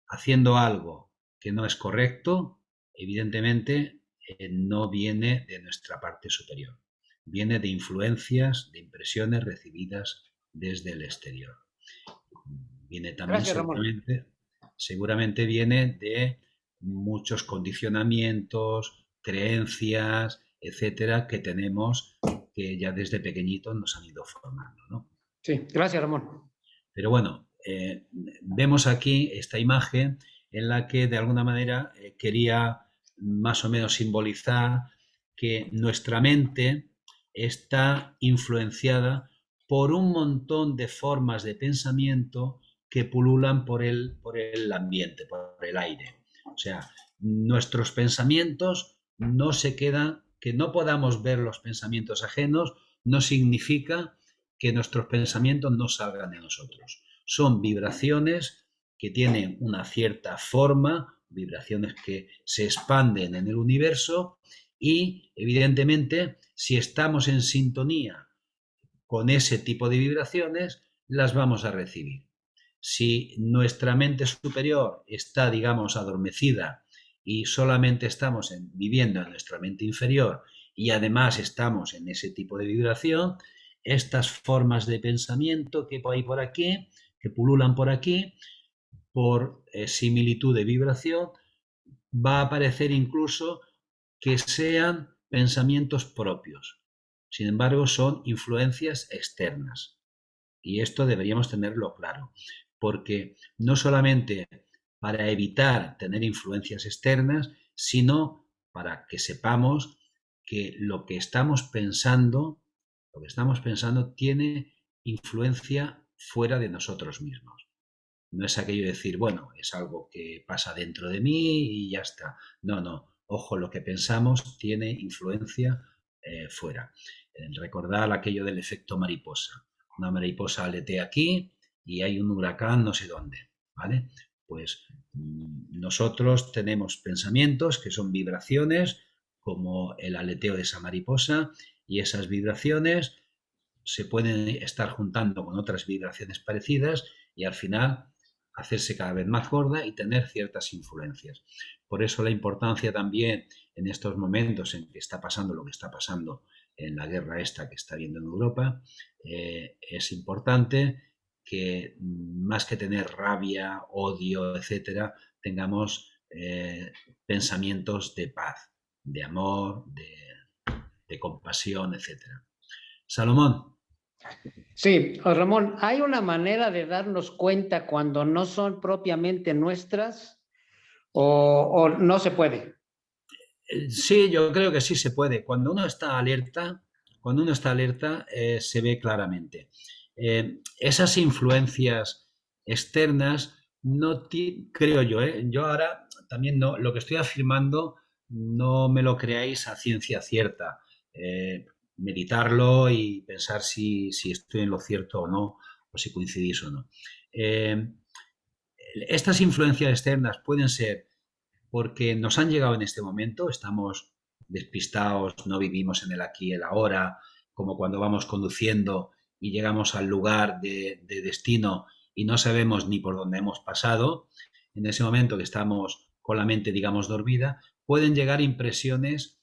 haciendo algo que no es correcto, evidentemente no viene de nuestra parte superior, viene de influencias, de impresiones recibidas desde el exterior. Viene también seguramente viene de muchos condicionamientos, creencias, etcétera, que tenemos, que ya desde pequeñitos nos han ido formando, ¿no? Sí, gracias, Ramón. Pero bueno, vemos aquí esta imagen en la que de alguna manera quería más o menos simbolizar que nuestra mente está influenciada por un montón de formas de pensamiento que pululan por el ambiente, por el aire. O sea, nuestros pensamientos no se quedan, que no podamos ver los pensamientos ajenos, no significa que nuestros pensamientos no salgan de nosotros. Son vibraciones que tienen una cierta forma, vibraciones que se expanden en el universo y, evidentemente, si estamos en sintonía con ese tipo de vibraciones, las vamos a recibir. Si nuestra mente superior está, digamos, adormecida y solamente estamos viviendo en nuestra mente inferior y además estamos en ese tipo de vibración, estas formas de pensamiento que hay por aquí, que pululan por aquí, por similitud de vibración, va a aparecer incluso que sean pensamientos propios. Sin embargo, son influencias externas. Y esto deberíamos tenerlo claro, porque no solamente para evitar tener influencias externas, sino para que sepamos que lo que estamos pensando tiene influencia fuera de nosotros mismos. No es aquello de decir, bueno, es algo que pasa dentro de mí y ya está. No. Ojo, lo que pensamos tiene influencia fuera. Recordar aquello del efecto mariposa. Una mariposa aletea aquí y hay un huracán no sé dónde, ¿vale? Pues nosotros tenemos pensamientos que son vibraciones, como el aleteo de esa mariposa, y esas vibraciones se pueden estar juntando con otras vibraciones parecidas y al final hacerse cada vez más gorda y tener ciertas influencias. Por eso la importancia también en estos momentos en que está pasando lo que está pasando en la guerra esta que está habiendo en Europa, es importante que más que tener rabia, odio, etcétera, tengamos pensamientos de paz, de amor, de compasión, etcétera. Salomón. Sí, Ramón, ¿hay una manera de darnos cuenta cuando no son propiamente nuestras o no se puede? Sí, yo creo que sí se puede. Cuando uno está alerta, se ve claramente. Esas influencias externas creo yo, yo ahora también no, lo que estoy afirmando no me lo creáis a ciencia cierta. Meditarlo y pensar si estoy en lo cierto o no, o si coincidís o no. Eh, estas influencias externas pueden ser porque nos han llegado en este momento, estamos despistados, no vivimos en el aquí y el ahora, como cuando vamos conduciendo y llegamos al lugar de destino y no sabemos ni por dónde hemos pasado, en ese momento que estamos con la mente, digamos, dormida, pueden llegar impresiones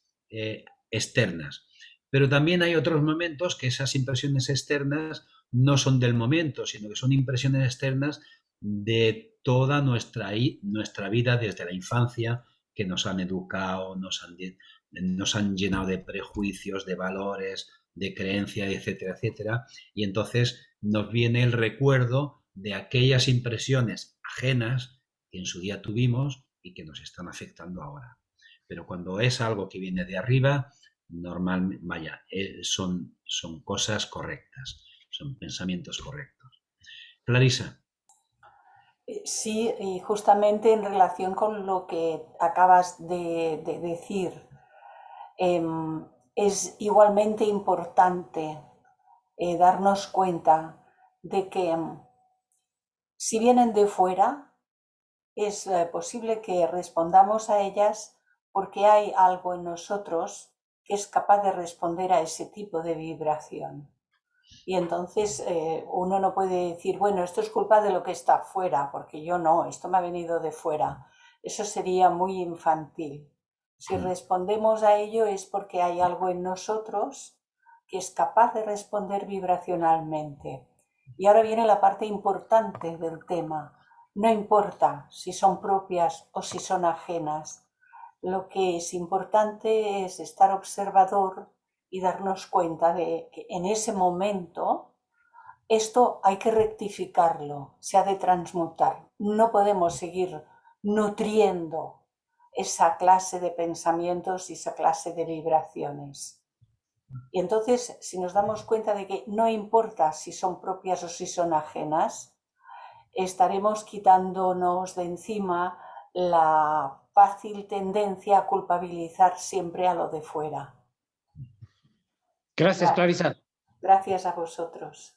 externas. Pero también hay otros momentos que esas impresiones externas no son del momento, sino que son impresiones externas de toda nuestra vida desde la infancia, que nos han educado, nos han llenado de prejuicios, de valores, de creencias, etcétera, etcétera. Y entonces nos viene el recuerdo de aquellas impresiones ajenas que en su día tuvimos y que nos están afectando ahora. Pero cuando es algo que viene de arriba, normalmente, vaya, son cosas correctas, son pensamientos correctos. Clarisa. Sí, y justamente en relación con lo que acabas de decir, es igualmente importante darnos cuenta de que si vienen de fuera, es posible que respondamos a ellas porque hay algo en nosotros que es capaz de responder a ese tipo de vibración. Y entonces uno no puede decir, bueno, esto es culpa de lo que está fuera, porque yo no, esto me ha venido de fuera. Eso sería muy infantil. Si respondemos a ello es porque hay algo en nosotros que es capaz de responder vibracionalmente. Y ahora viene la parte importante del tema. No importa si son propias o si son ajenas. Lo que es importante es estar observador y darnos cuenta de que en ese momento esto hay que rectificarlo, se ha de transmutar. No podemos seguir nutriendo esa clase de pensamientos y esa clase de vibraciones. Y entonces, si nos damos cuenta de que no importa si son propias o si son ajenas, estaremos quitándonos de encima la fácil tendencia a culpabilizar siempre a lo de fuera. Gracias, Clarisa. Gracias a vosotros.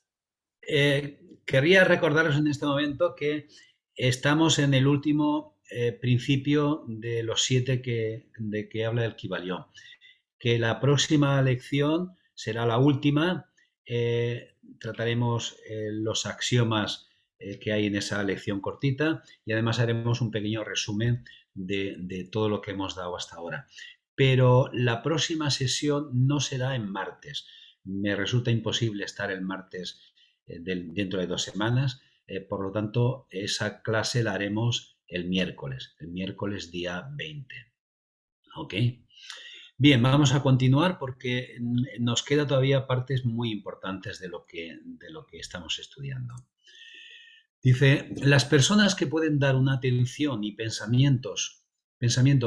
Querría recordaros en este momento que estamos en el último principio de los 7 de que habla el Kybalión, que la próxima lección será la última. Trataremos los axiomas que hay en esa lección cortita y además haremos un pequeño resumen de todo lo que hemos dado hasta ahora. Pero la próxima sesión no será en martes. Me resulta imposible estar el martes dentro de 2 semanas. Por lo tanto, esa clase la haremos el miércoles día 20. ¿Ok? Bien, vamos a continuar porque nos queda todavía partes muy importantes de lo que estamos estudiando. Dice, las personas que pueden dar una atención y pensamiento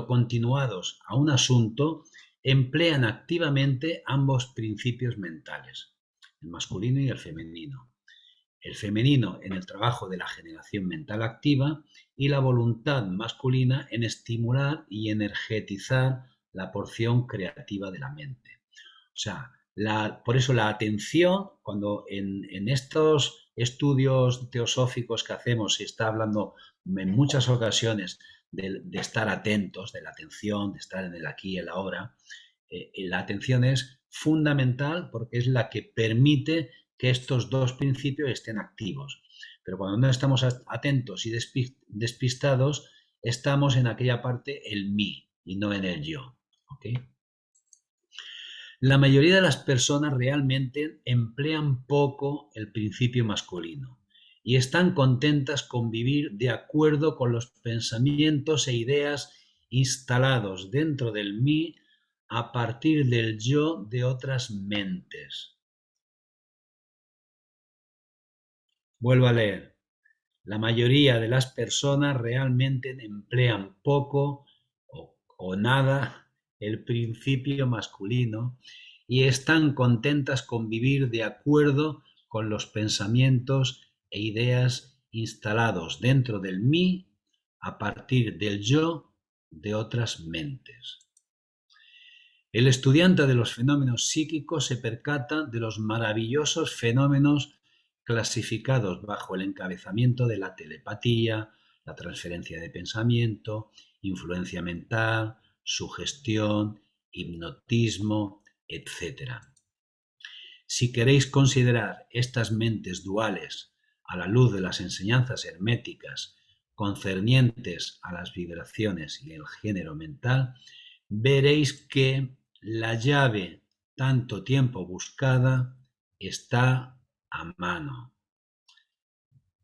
continuados a un asunto emplean activamente ambos principios mentales, el masculino y el femenino. El femenino en el trabajo de la generación mental activa y la voluntad masculina en estimular y energetizar la porción creativa de la mente. O sea, por eso la atención, cuando en estos estudios teosóficos que hacemos se está hablando en muchas ocasiones de estar atentos, de la atención, de estar en el aquí y el ahora, la atención es fundamental porque es la que permite que estos 2 principios estén activos. Pero cuando no estamos atentos y despistados, estamos en aquella parte el mí y no en el yo. ¿Okay? La mayoría de las personas realmente emplean poco el principio masculino. y están contentas con vivir de acuerdo con los pensamientos e ideas instalados dentro del mí a partir del yo de otras mentes. Vuelvo a leer. La mayoría de las personas realmente emplean poco o nada el principio masculino y están contentas con vivir de acuerdo con los pensamientos e ideas instalados dentro del mí a partir del yo de otras mentes. El estudiante de los fenómenos psíquicos se percata de los maravillosos fenómenos clasificados bajo el encabezamiento de la telepatía, la transferencia de pensamiento, influencia mental, sugestión, hipnotismo, etc. Si queréis considerar estas mentes duales a la luz de las enseñanzas herméticas concernientes a las vibraciones y el género mental, veréis que la llave tanto tiempo buscada está a mano.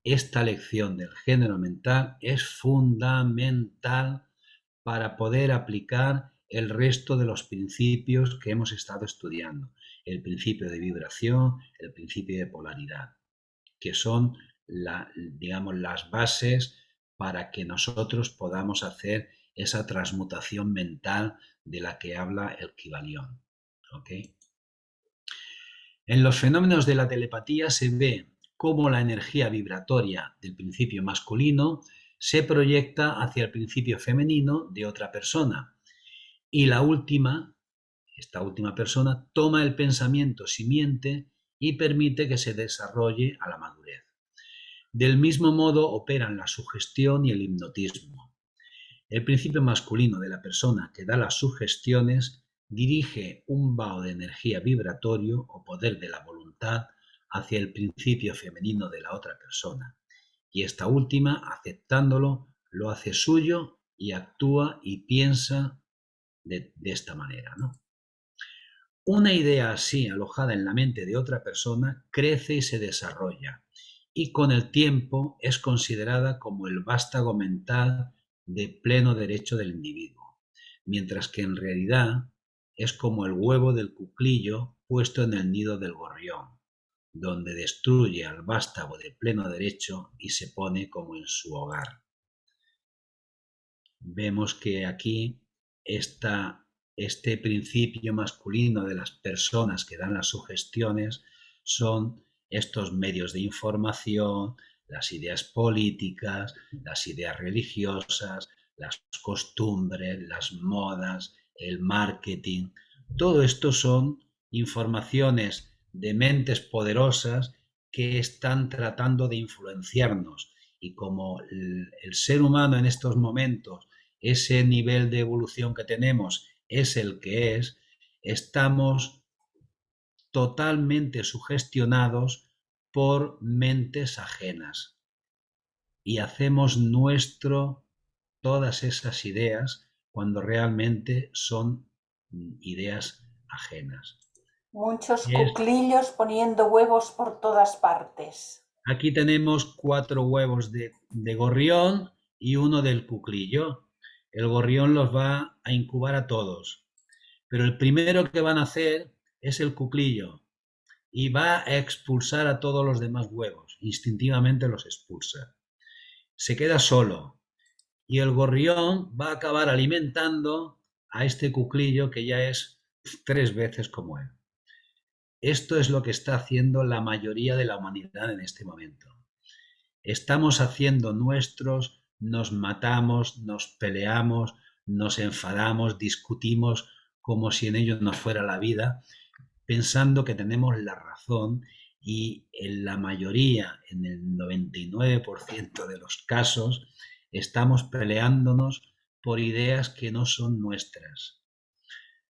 Esta lección del género mental es fundamental para poder aplicar el resto de los principios que hemos estado estudiando. El principio de vibración, el principio de polaridad, que son las bases para que nosotros podamos hacer esa transmutación mental de la que habla el Kybalión. ¿Okay? En los fenómenos de la telepatía se ve cómo la energía vibratoria del principio masculino se proyecta hacia el principio femenino de otra persona y esta última persona toma el pensamiento simiente y permite que se desarrolle a la madurez. Del mismo modo operan la sugestión y el hipnotismo. El principio masculino de la persona que da las sugestiones dirige un vaho de energía vibratorio o poder de la voluntad hacia el principio femenino de la otra persona, y esta última, aceptándolo, lo hace suyo y actúa y piensa de esta manera, ¿no? Una idea así alojada en la mente de otra persona crece y se desarrolla, y con el tiempo es considerada como el vástago mental de pleno derecho del individuo, mientras que en realidad es como el huevo del cuclillo puesto en el nido del gorrión, donde destruye al vástago de pleno derecho y se pone como en su hogar. Vemos que aquí este principio masculino de las personas que dan las sugestiones son estos medios de información, las ideas políticas, las ideas religiosas, las costumbres, las modas, el marketing. Todo esto son informaciones de mentes poderosas que están tratando de influenciarnos, y como el ser humano en estos momentos, ese nivel de evolución que tenemos es el que es, estamos totalmente sugestionados por mentes ajenas y hacemos nuestro todas esas ideas cuando realmente son ideas ajenas. Muchos cuclillos poniendo huevos por todas partes. Aquí tenemos 4 huevos de gorrión y uno del cuclillo. El gorrión los va a incubar a todos, pero el primero que van a hacer es el cuclillo y va a expulsar a todos los demás huevos. Instintivamente los expulsa. Se queda solo y el gorrión va a acabar alimentando a este cuclillo que ya es 3 veces como él. Esto es lo que está haciendo la mayoría de la humanidad en este momento. Estamos haciendo nuestros, nos matamos, nos peleamos, nos enfadamos, discutimos como si en ello nos fuera la vida, pensando que tenemos la razón, y en la mayoría, en el 99% de los casos, estamos peleándonos por ideas que no son nuestras.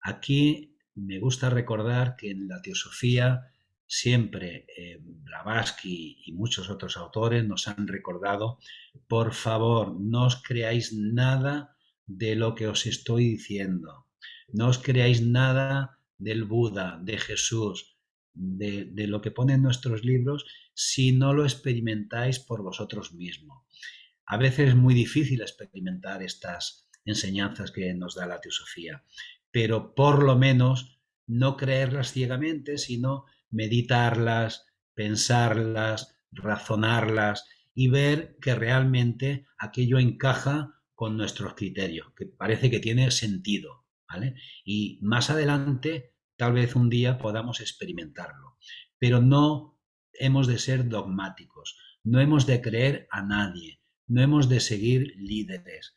Aquí me gusta recordar que en la teosofía siempre Blavatsky y muchos otros autores nos han recordado: por favor, no os creáis nada de lo que os estoy diciendo, no os creáis nada del Buda, de Jesús, de lo que ponen nuestros libros si no lo experimentáis por vosotros mismos. A veces es muy difícil experimentar estas enseñanzas que nos da la teosofía, pero por lo menos no creerlas ciegamente, sino meditarlas, pensarlas, razonarlas y ver que realmente aquello encaja con nuestros criterios, que parece que tiene sentido, ¿vale? Y más adelante, tal vez un día podamos experimentarlo, pero no hemos de ser dogmáticos, no hemos de creer a nadie, no hemos de seguir líderes.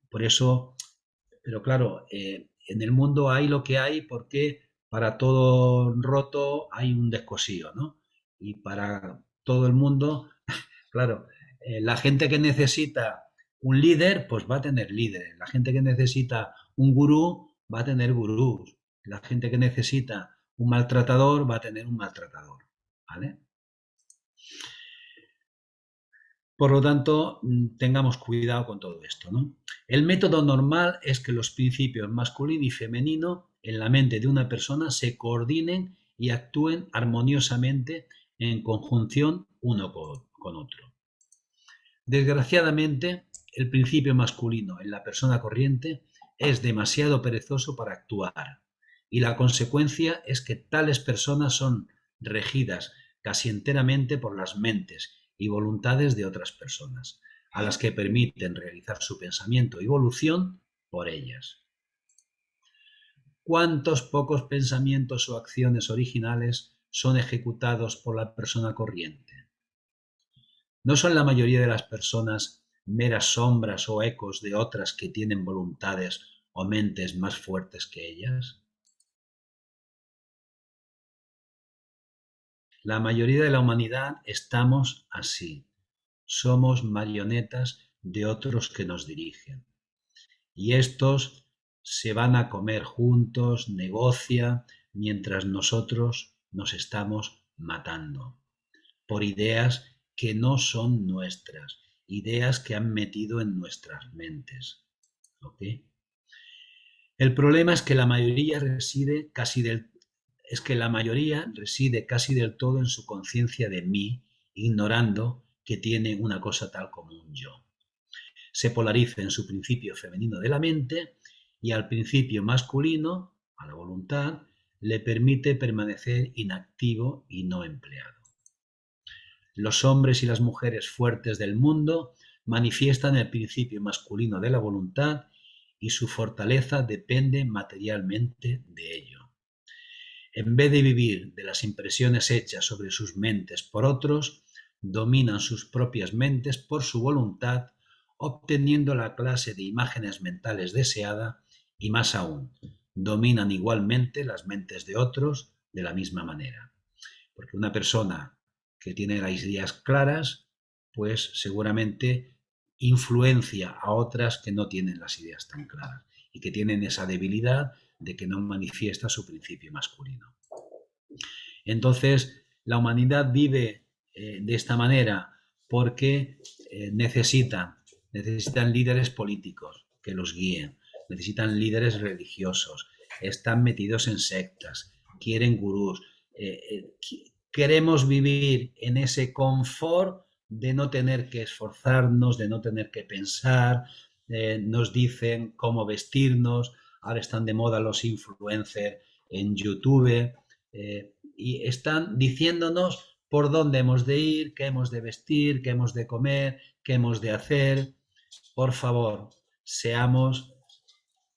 Por eso, pero claro, en el mundo hay lo que hay porque para todo roto hay un descosío, ¿no? Y para todo el mundo, claro, la gente que necesita un líder, pues va a tener líderes. La gente que necesita un gurú, va a tener gurús. La gente que necesita un maltratador, va a tener un maltratador, ¿vale? Por lo tanto, tengamos cuidado con todo esto, ¿no? El método normal es que los principios masculino y femenino en la mente de una persona se coordinen y actúen armoniosamente en conjunción uno con otro. Desgraciadamente, el principio masculino en la persona corriente es demasiado perezoso para actuar y la consecuencia es que tales personas son regidas casi enteramente por las mentes y voluntades de otras personas, a las que permiten realizar su pensamiento y evolución por ellas. ¿Cuántos pocos pensamientos o acciones originales son ejecutados por la persona corriente? ¿No son la mayoría de las personas meras sombras o ecos de otras que tienen voluntades o mentes más fuertes que ellas? La mayoría de la humanidad estamos así. Somos marionetas de otros que nos dirigen. Y estos se van a comer juntos, negocia, mientras nosotros nos estamos matando por ideas que no son nuestras, ideas que han metido en nuestras mentes. ¿Ok? El problema es que la mayoría reside casi del todo en su conciencia de mí, ignorando que tiene una cosa tal como un yo. Se polariza en su principio femenino de la mente y al principio masculino, a la voluntad, le permite permanecer inactivo y no empleado. Los hombres y las mujeres fuertes del mundo manifiestan el principio masculino de la voluntad y su fortaleza depende materialmente de ello. En vez de vivir de las impresiones hechas sobre sus mentes por otros, dominan sus propias mentes por su voluntad, obteniendo la clase de imágenes mentales deseada y más aún, dominan igualmente las mentes de otros de la misma manera. Porque una persona que tiene las ideas claras, pues seguramente influencia a otras que no tienen las ideas tan claras y que tienen esa debilidad de que no manifiesta su principio masculino. Entonces, la humanidad vive de esta manera porque necesitan líderes políticos que los guíen, necesitan líderes religiosos, están metidos en sectas, quieren gurús. Queremos vivir en ese confort de no tener que esforzarnos, de no tener que pensar, nos dicen cómo vestirnos, ahora están de moda los influencers en YouTube, y están diciéndonos por dónde hemos de ir, qué hemos de vestir, qué hemos de comer, qué hemos de hacer. Por favor, seamos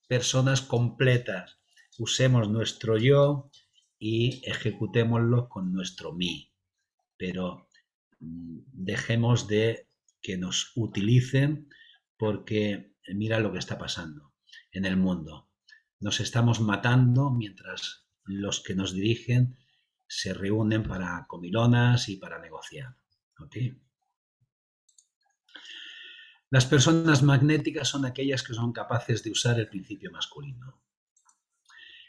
personas completas, usemos nuestro yo y ejecutémoslo con nuestro mí, pero dejemos de que nos utilicen porque mira lo que está pasando en el mundo. Nos estamos matando mientras los que nos dirigen se reúnen para comilonas y para negociar. ¿Okay? Las personas magnéticas son aquellas que son capaces de usar el principio masculino.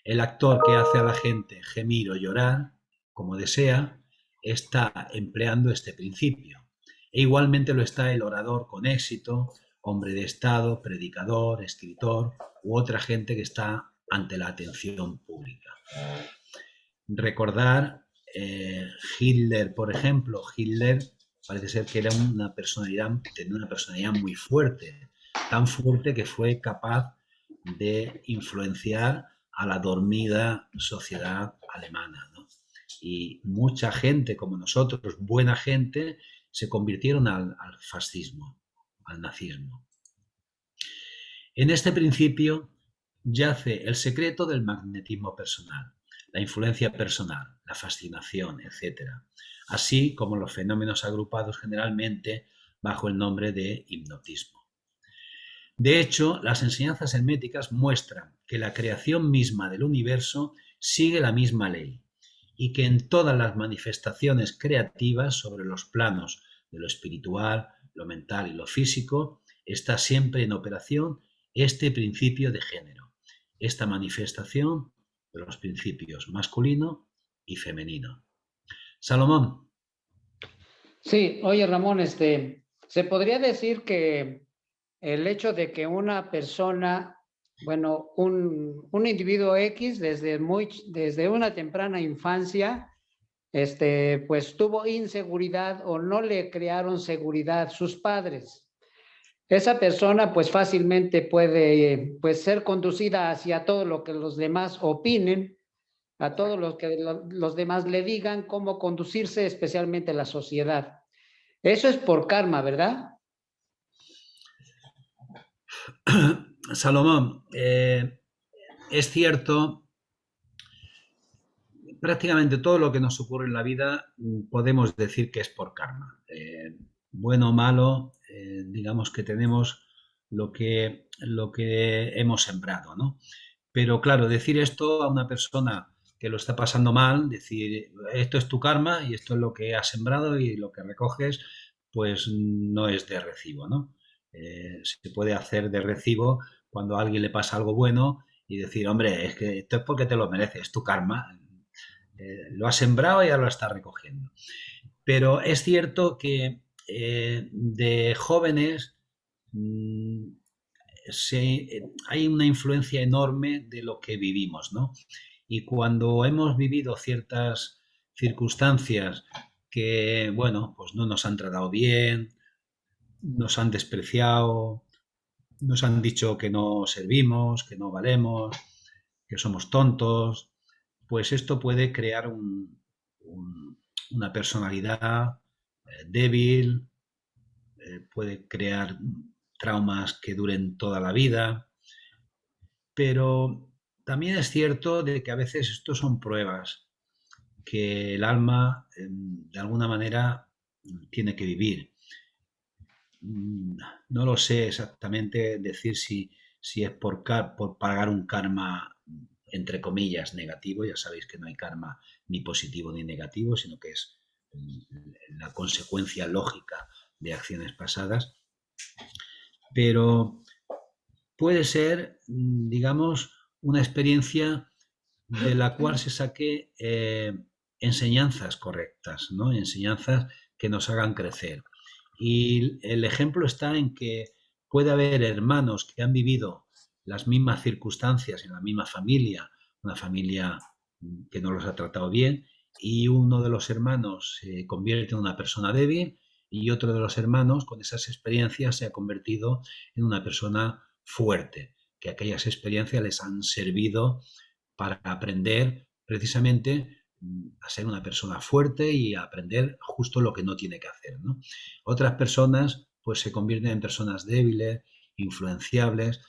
El actor que hace a la gente gemir o llorar, como desea, está empleando este principio. E igualmente lo está el orador con éxito, hombre de Estado, predicador, escritor u otra gente que está ante la atención pública. recordar Hitler, por ejemplo. Hitler parece ser que era tenía una personalidad muy fuerte, tan fuerte que fue capaz de influenciar a la dormida sociedad alemana, ¿no? Y mucha gente como nosotros, buena gente, se convirtieron al fascismo, al nazismo. En este principio yace el secreto del magnetismo personal, la influencia personal, la fascinación, etc. Así como los fenómenos agrupados generalmente bajo el nombre de hipnotismo. De hecho, las enseñanzas herméticas muestran que la creación misma del universo sigue la misma ley y que en todas las manifestaciones creativas sobre los planos de lo espiritual, lo mental y lo físico está siempre en operación este principio de género, esta manifestación de los principios masculino y femenino. Salomón. Sí, oye Ramón, se podría decir que el hecho de que una persona, bueno, un individuo X desde una temprana infancia, pues tuvo inseguridad o no le crearon seguridad sus padres. Esa persona pues fácilmente puede pues ser conducida hacia todo lo que los demás opinen, a todo lo que los demás le digan, cómo conducirse, especialmente la sociedad. Eso es por karma, ¿verdad? Salomón, es cierto, prácticamente todo lo que nos ocurre en la vida podemos decir que es por karma. Bueno o malo, digamos que tenemos lo que hemos sembrado, ¿no? Pero claro, decir esto a una persona que lo está pasando mal, decir esto es tu karma y esto es lo que has sembrado y lo que recoges, pues no es de recibo, ¿no? Se puede hacer de recibo cuando a alguien le pasa algo bueno y decir, hombre, es que esto es porque te lo mereces, es tu karma. Lo has sembrado y ya lo estás recogiendo. Pero es cierto que de jóvenes hay una influencia enorme de lo que vivimos, ¿no? Y cuando hemos vivido ciertas circunstancias que, bueno, pues no nos han tratado bien, nos han despreciado, nos han dicho que no servimos, que no valemos, que somos tontos, pues esto puede crear una personalidad débil, puede crear traumas que duren toda la vida, pero también es cierto de que a veces esto son pruebas que el alma de alguna manera tiene que vivir. No lo sé exactamente decir si es por pagar un karma, entre comillas, negativo. Ya sabéis que no hay karma ni positivo ni negativo, sino que es la consecuencia lógica de acciones pasadas. Pero puede ser, digamos, una experiencia de la cual se saque enseñanzas correctas, ¿no? Enseñanzas que nos hagan crecer. Y el ejemplo está en que puede haber hermanos que han vivido las mismas circunstancias en la misma familia, una familia que no los ha tratado bien, y uno de los hermanos se convierte en una persona débil y otro de los hermanos con esas experiencias se ha convertido en una persona fuerte, que aquellas experiencias les han servido para aprender precisamente a ser una persona fuerte y a aprender justo lo que no tiene que hacer, ¿no? Otras personas pues se convierten en personas débiles, influenciables.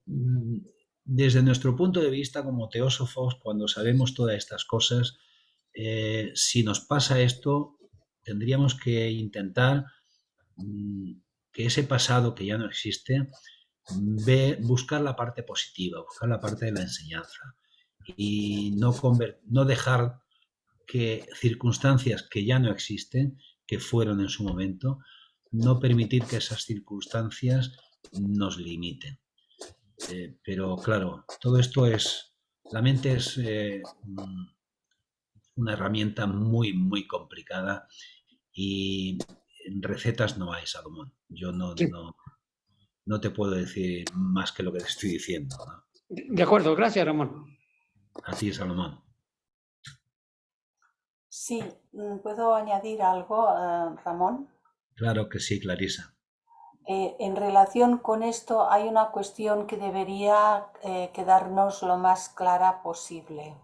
Desde nuestro punto de vista como teósofos, cuando sabemos todas estas cosas, si nos pasa esto, tendríamos que intentar que ese pasado que ya no existe, buscar la parte positiva, buscar la parte de la enseñanza y no dejar que circunstancias que ya no existen, que fueron en su momento, no permitir que esas circunstancias nos limiten. Pero claro, todo esto la mente es una herramienta muy, muy complicada y recetas no hay, Salomón. Yo no te puedo decir más que lo que te estoy diciendo, ¿no? De acuerdo, gracias Ramón. A ti, Salomón. Sí, ¿puedo añadir algo, Ramón? Claro que sí, Clarisa. En relación con esto hay una cuestión que debería quedarnos lo más clara posible.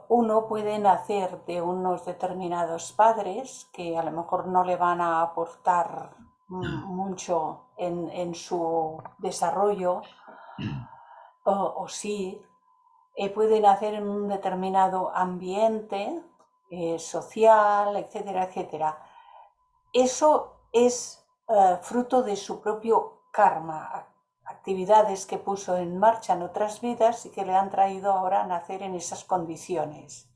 Uno puede nacer de unos determinados padres que a lo mejor no le van a aportar mucho en su desarrollo, o sí, puede nacer en un determinado ambiente social, etcétera, etcétera. Eso es fruto de su propio karma, actividades que puso en marcha en otras vidas y que le han traído ahora a nacer en esas condiciones.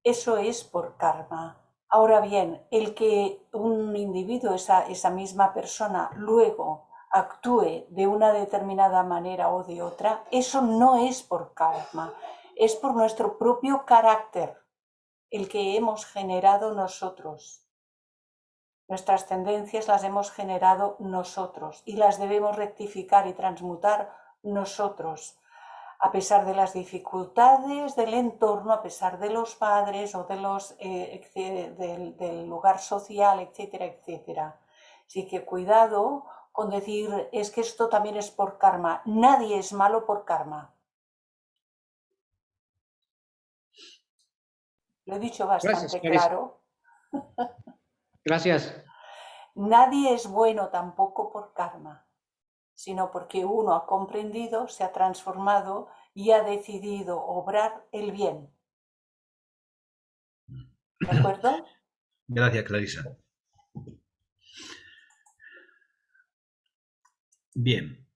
Eso es por karma. Ahora bien, el que un individuo, esa misma persona, luego actúe de una determinada manera o de otra, eso no es por karma, es por nuestro propio carácter, el que hemos generado nosotros. Nuestras tendencias las hemos generado nosotros y las debemos rectificar y transmutar nosotros, a pesar de las dificultades del entorno, a pesar de los padres o de del lugar social, etcétera, etcétera. Así que cuidado con decir, es que esto también es por karma. Nadie es malo por karma. Lo he dicho Gracias, bastante Clarisa. claro. Gracias. Nadie es bueno tampoco por karma, sino porque uno ha comprendido, se ha transformado y ha decidido obrar el bien. ¿De acuerdo? Gracias, Clarisa. Bien.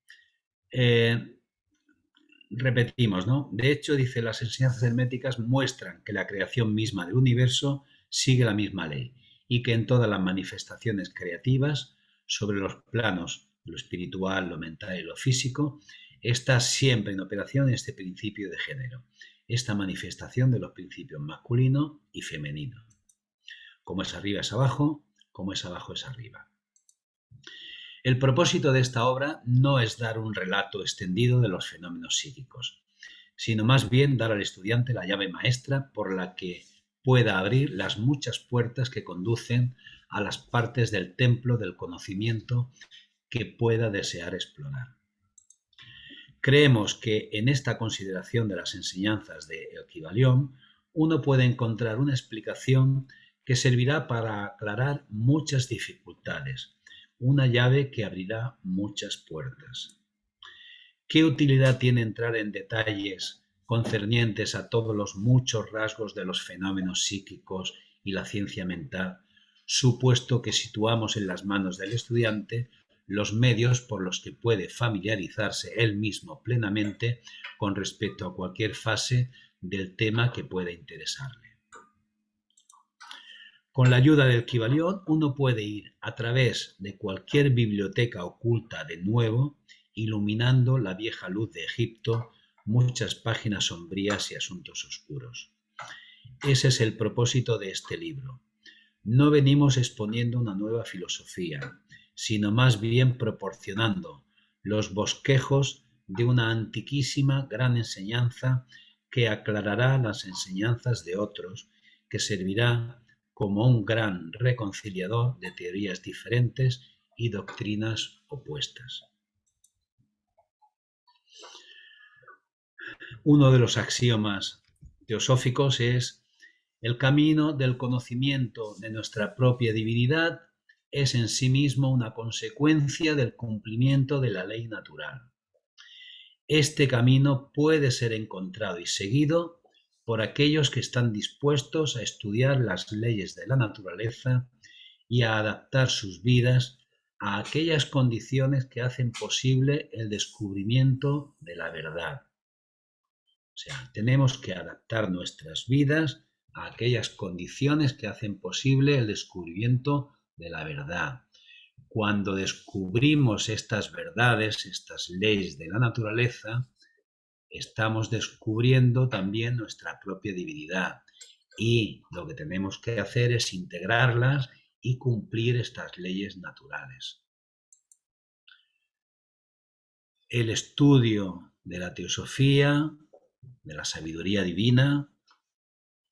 Repetimos, ¿no? De hecho, dice, las enseñanzas herméticas muestran que la creación misma del universo sigue la misma ley y que en todas las manifestaciones creativas sobre los planos, lo espiritual, lo mental y lo físico, está siempre en operación este principio de género, esta manifestación de los principios masculino y femenino. Como es arriba es abajo, como es abajo es arriba. El propósito de esta obra no es dar un relato extendido de los fenómenos psíquicos, sino más bien dar al estudiante la llave maestra por la que pueda abrir las muchas puertas que conducen a las partes del templo del conocimiento que pueda desear explorar. Creemos que en esta consideración de las enseñanzas de El Kybalión uno puede encontrar una explicación que servirá para aclarar muchas dificultades, una llave que abrirá muchas puertas. ¿Qué utilidad tiene entrar en detalles concernientes a todos los muchos rasgos de los fenómenos psíquicos y la ciencia mental, supuesto que situamos en las manos del estudiante los medios por los que puede familiarizarse él mismo plenamente con respecto a cualquier fase del tema que pueda interesarle? Con la ayuda del Kybalión uno puede ir a través de cualquier biblioteca oculta de nuevo, iluminando la vieja luz de Egipto, muchas páginas sombrías y asuntos oscuros. Ese es el propósito de este libro. No venimos exponiendo una nueva filosofía, sino más bien proporcionando los bosquejos de una antiquísima gran enseñanza que aclarará las enseñanzas de otros, que servirá como un gran reconciliador de teorías diferentes y doctrinas opuestas. Uno de los axiomas teosóficos es: el camino del conocimiento de nuestra propia divinidad es en sí mismo una consecuencia del cumplimiento de la ley natural. Este camino puede ser encontrado y seguido por aquellos que están dispuestos a estudiar las leyes de la naturaleza y a adaptar sus vidas a aquellas condiciones que hacen posible el descubrimiento de la verdad. O sea, tenemos que adaptar nuestras vidas a aquellas condiciones que hacen posible el descubrimiento de la verdad. Cuando descubrimos estas verdades, estas leyes de la naturaleza, estamos descubriendo también nuestra propia divinidad. Y lo que tenemos que hacer es integrarlas y cumplir estas leyes naturales. El estudio de la teosofía, de la sabiduría divina,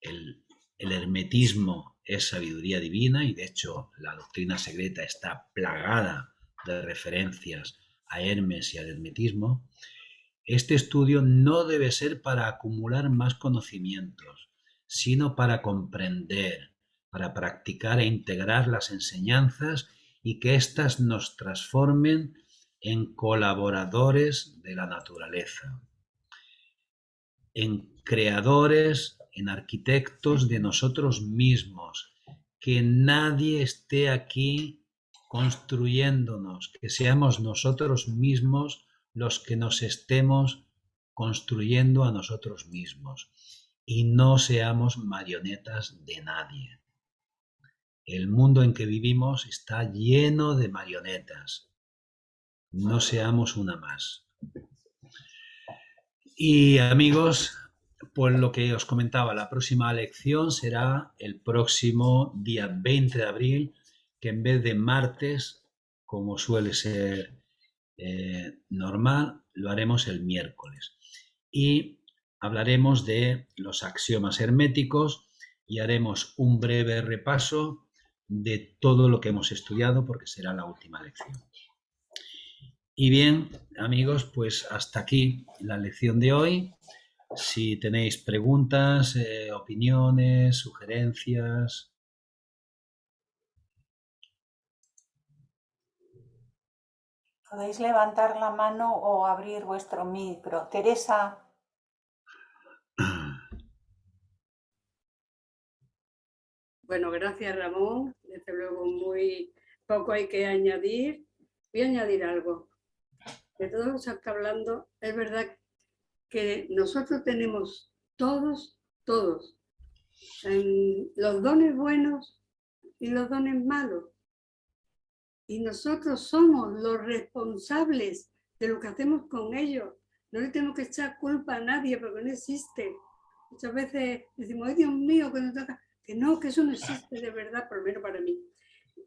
el hermetismo es sabiduría divina y de hecho la doctrina secreta está plagada de referencias a Hermes y al hermetismo. Este estudio no debe ser para acumular más conocimientos, sino para comprender, para practicar e integrar las enseñanzas y que éstas nos transformen en colaboradores de la naturaleza, en creadores, en arquitectos de nosotros mismos, que nadie esté aquí construyéndonos, que seamos nosotros mismos los que nos estemos construyendo a nosotros mismos y no seamos marionetas de nadie. El mundo en que vivimos está lleno de marionetas. No seamos una más. Y amigos, pues lo que os comentaba, la próxima lección será el próximo día 20 de abril, que en vez de martes, como suele ser normal, lo haremos el miércoles. Y hablaremos de los axiomas herméticos y haremos un breve repaso de todo lo que hemos estudiado, porque será la última lección. Y bien, amigos, pues hasta aquí la lección de hoy. Si tenéis preguntas, opiniones, sugerencias. Podéis levantar la mano o abrir vuestro micro. Teresa. Bueno, gracias Ramón. Desde luego muy poco hay que añadir. Voy a añadir algo. De todo lo que se está hablando, es verdad que nosotros tenemos todos, los dones buenos y los dones malos. Y nosotros somos los responsables de lo que hacemos con ellos. No le tenemos que echar culpa a nadie porque no existe. Muchas veces decimos, ay Dios mío, que nos toca. Que no, que eso no existe de verdad, por lo menos para mí.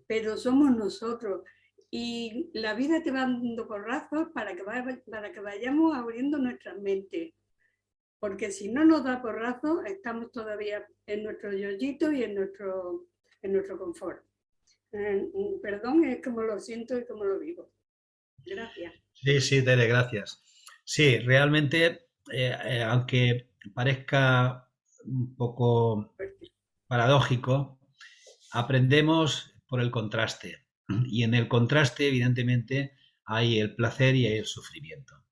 Pero somos nosotros. Y la vida te va dando porrazos para que vayamos abriendo nuestras mentes. Porque si no nos da porrazos, estamos todavía en nuestro yoyito y en nuestro confort. Perdón, es como lo siento y como lo vivo. Gracias. Sí, Tere, gracias. Sí, realmente, aunque parezca un poco paradójico, aprendemos por el contraste. Y en el contraste, evidentemente, hay el placer y hay el sufrimiento.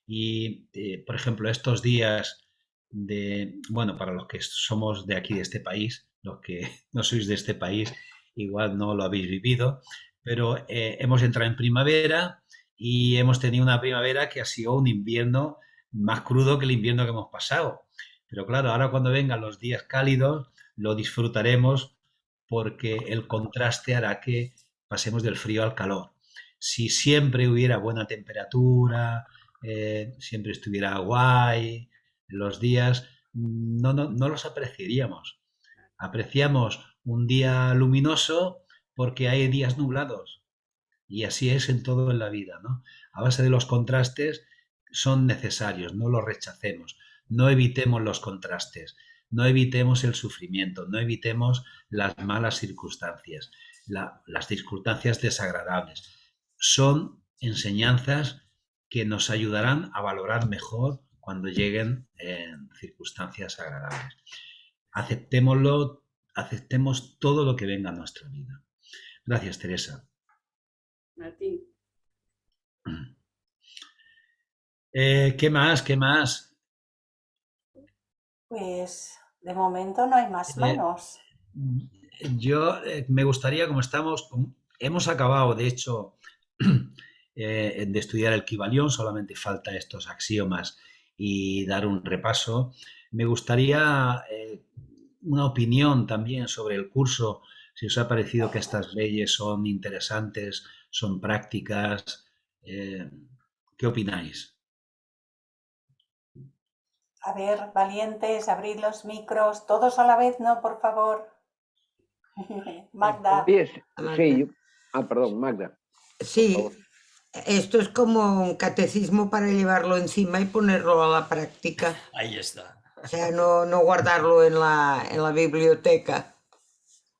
Y, por ejemplo, estos días para los que somos de aquí, de este país, los que no sois de este país, igual no lo habéis vivido, pero hemos entrado en primavera y hemos tenido una primavera que ha sido un invierno más crudo que el invierno que hemos pasado. Pero claro, ahora cuando vengan los días cálidos, lo disfrutaremos porque el contraste hará que pasemos del frío al calor. Si siempre hubiera buena temperatura, siempre estuviera guay, los días no los apreciaríamos. Apreciamos un día luminoso porque hay días nublados. Y así es en todo en la vida, ¿no? A base de los contrastes son necesarios, no los rechacemos, no evitemos los contrastes, no evitemos el sufrimiento, no evitemos las malas circunstancias, las circunstancias desagradables. Son enseñanzas que nos ayudarán a valorar mejor cuando lleguen circunstancias agradables. Aceptémoslo, aceptemos todo lo que venga a nuestra vida. Gracias, Teresa. Martín. ¿Qué más? ¿Qué más? Pues de momento no hay más manos. Yo me gustaría, hemos acabado, de hecho, de estudiar el Kybalión, solamente falta estos axiomas y dar un repaso. Me gustaría una opinión también sobre el curso, si os ha parecido que estas leyes son interesantes, son prácticas. ¿Qué opináis? A ver, valientes, abrid los micros, todos a la vez, ¿no? Por favor. Magda. Sí, perdón, Magda. Sí, esto es como un catecismo para llevarlo encima y ponerlo a la práctica. Ahí está. O sea, no guardarlo en la biblioteca,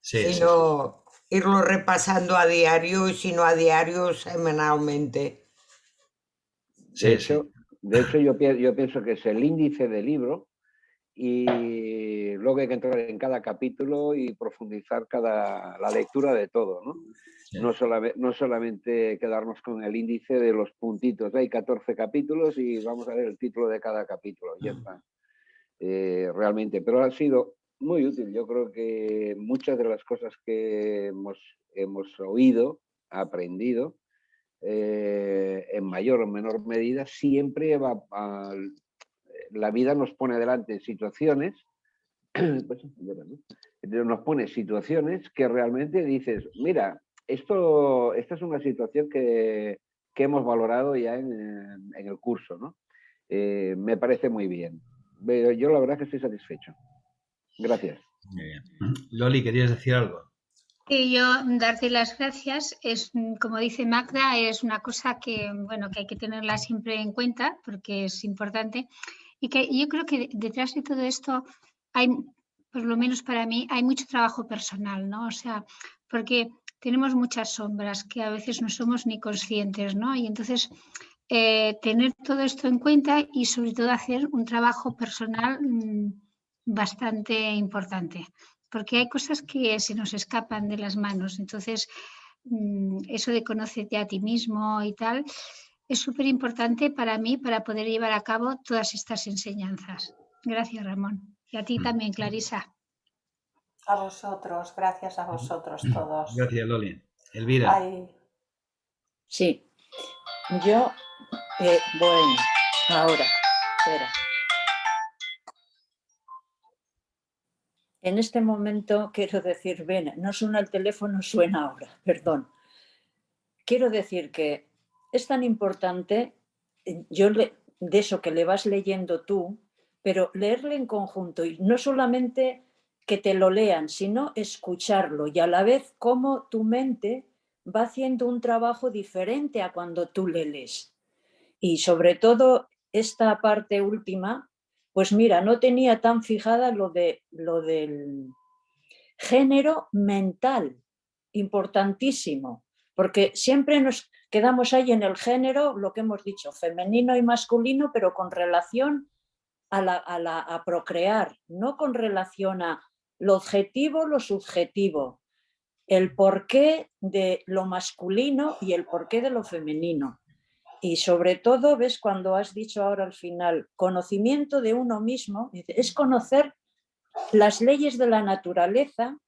Sí, sí, sí. sino irlo repasando a diario y si no a diario, semanalmente. De Sí, sí. hecho yo pienso que es el índice del libro y luego hay que entrar en cada capítulo y profundizar la lectura de todo, ¿no? Sí. No solamente quedarnos con el índice de los puntitos. Hay 14 capítulos y vamos a ver el título de cada capítulo. Ya está. Realmente, pero ha sido muy útil. Yo creo que muchas de las cosas que hemos oído, aprendido, en mayor o menor medida, siempre la vida nos pone delante situaciones, pues, ¿no? Nos pone situaciones que realmente dices, mira, esta es una situación que hemos valorado ya en el curso, ¿no? Me parece muy bien. Pero yo la verdad que estoy satisfecho. Gracias. Muy bien. Loli, ¿querías decir algo? Y yo darte las gracias. Es, como dice Magda, es una cosa que, bueno, que hay que tenerla siempre en cuenta porque es importante. Y que yo creo que detrás de todo esto hay, por lo menos para mí, hay mucho trabajo personal, ¿no? O sea, porque tenemos muchas sombras que a veces no somos ni conscientes, ¿no? Y entonces tener todo esto en cuenta y sobre todo hacer un trabajo personal bastante importante, porque hay cosas que se nos escapan de las manos. Entonces, eso de conócete a ti mismo y tal, es súper importante para mí para poder llevar a cabo todas estas enseñanzas. Gracias, Ramón. Y a ti también, Clarisa. A vosotros, gracias a vosotros todos. Gracias, Loli. Elvira. Ay, Sí, yo, bueno, ahora, espera. En este momento quiero decir, ven, no suena el teléfono, suena ahora, perdón. Quiero decir que es tan importante, de eso que le vas leyendo tú, pero leerle en conjunto y no solamente que te lo lean, sino escucharlo y a la vez cómo tu mente va haciendo un trabajo diferente a cuando tú le lees. Y sobre todo esta parte última, pues mira, no tenía tan fijada lo del género mental, importantísimo, porque siempre nos quedamos ahí en el género, lo que hemos dicho, femenino y masculino, pero con relación a procrear, no con relación a lo objetivo, lo subjetivo, el porqué de lo masculino y el porqué de lo femenino. Y sobre todo, ves, cuando has dicho ahora al final, conocimiento de uno mismo, es conocer las leyes de la naturaleza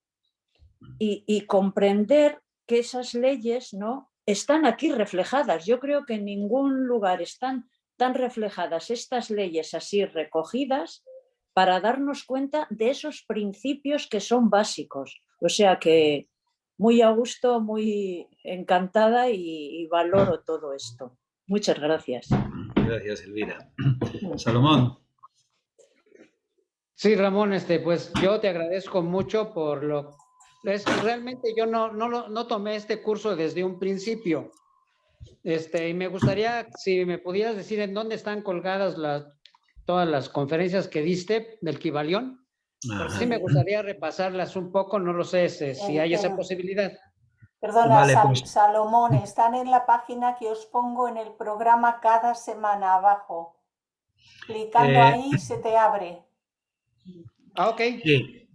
y comprender que esas leyes, ¿no?, están aquí reflejadas. Yo creo que en ningún lugar están tan reflejadas estas leyes así recogidas para darnos cuenta de esos principios que son básicos. O sea que muy a gusto, muy encantada y valoro todo esto. Muchas gracias. Gracias, Elvira. Salomón. Sí, Ramón, pues yo te agradezco mucho por realmente yo no tomé este curso desde un principio. Y me gustaría, si me pudieras decir en dónde están colgadas todas las conferencias que diste del Kybalión, porque sí me gustaría repasarlas un poco, no lo sé si hay esa posibilidad. Perdona, Vale, pues. Salomón, están en la página que os pongo en el programa cada semana abajo. Clicando ahí se te abre. Ok. Sí.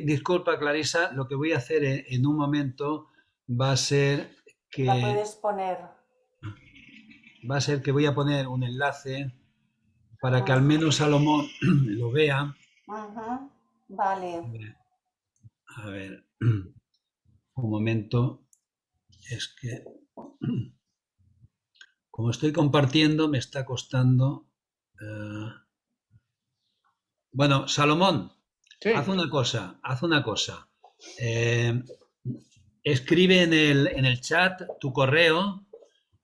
Disculpa, Clarisa, lo que voy a hacer en un momento va a ser que... La puedes poner. Va a ser que voy a poner un enlace para que al menos Salomón lo vea. Vale. A ver, un momento. Es que como estoy compartiendo me está costando. Bueno, Salomón, sí. haz una cosa. Escribe en el chat tu correo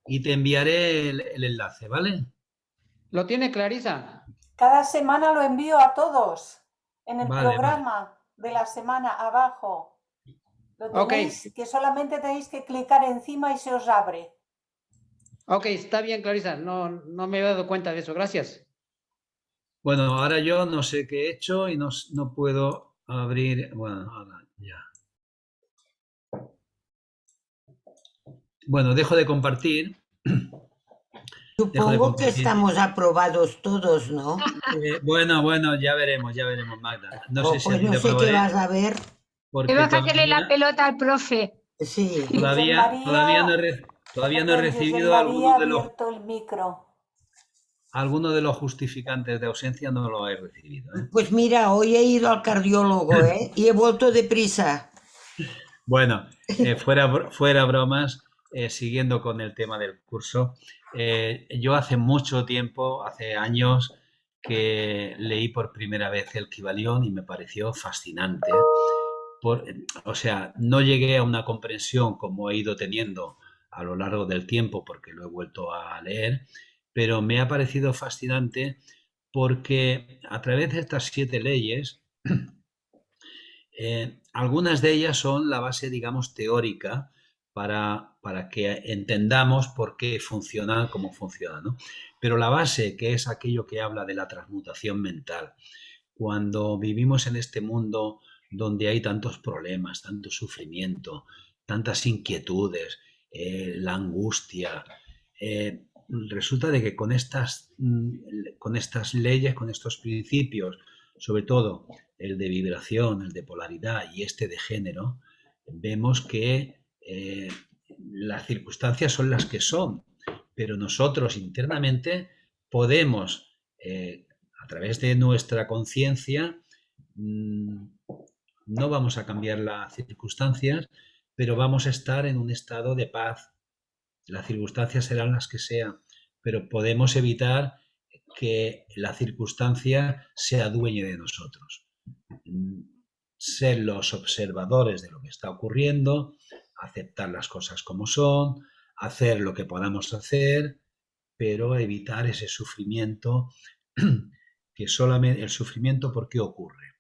y te enviaré el enlace, ¿vale? ¿Lo tiene Clarisa? Cada semana lo envío a todos en el Vale, programa de la semana abajo. Lo tenéis, Ok. que solamente tenéis que clicar encima y se os abre. Ok, está bien, Clarisa. No me había dado cuenta de eso. Gracias. Bueno, ahora yo no sé qué he hecho y no puedo abrir. Bueno, ahora ya. Bueno, dejo de compartir. Supongo que estamos aprobados todos, ¿no? Bueno, ya veremos, Magda. No sé si a Pues ti no te sé qué aprobaré vas a ver. porque Tengo que hacerle la pelota al profe. Sí. José todavía no María, todavía no he perdón, José recibido María ha abierto el micro. alguno de los justificantes de ausencia, no lo he recibido, ¿eh? Pues mira, hoy he ido al cardiólogo, ¿eh? Y he vuelto deprisa. Bueno, fuera bromas, siguiendo con el tema del curso, yo hace mucho tiempo, hace años, que leí por primera vez el Kybalión y me pareció fascinante. O sea, no llegué a una comprensión como he ido teniendo a lo largo del tiempo porque lo he vuelto a leer, pero me ha parecido fascinante porque a través de estas 7 leyes, algunas de ellas son la base, digamos, teórica para que entendamos por qué funcionan como funcionan, ¿no? Pero la base, que es aquello que habla de la transmutación mental, cuando vivimos en este mundo donde hay tantos problemas, tanto sufrimiento, tantas inquietudes, la angustia, resulta de que con estas leyes, con estos principios, sobre todo el de vibración, el de polaridad y este de género, vemos que las circunstancias son las que son, pero nosotros internamente podemos, a través de nuestra conciencia, no vamos a cambiar las circunstancias, pero vamos a estar en un estado de paz. Las circunstancias serán las que sean, pero podemos evitar que la circunstancia se adueñe de nosotros. Ser los observadores de lo que está ocurriendo, aceptar las cosas como son, hacer lo que podamos hacer, pero evitar ese sufrimiento, que solamente el sufrimiento, ¿por qué ocurre?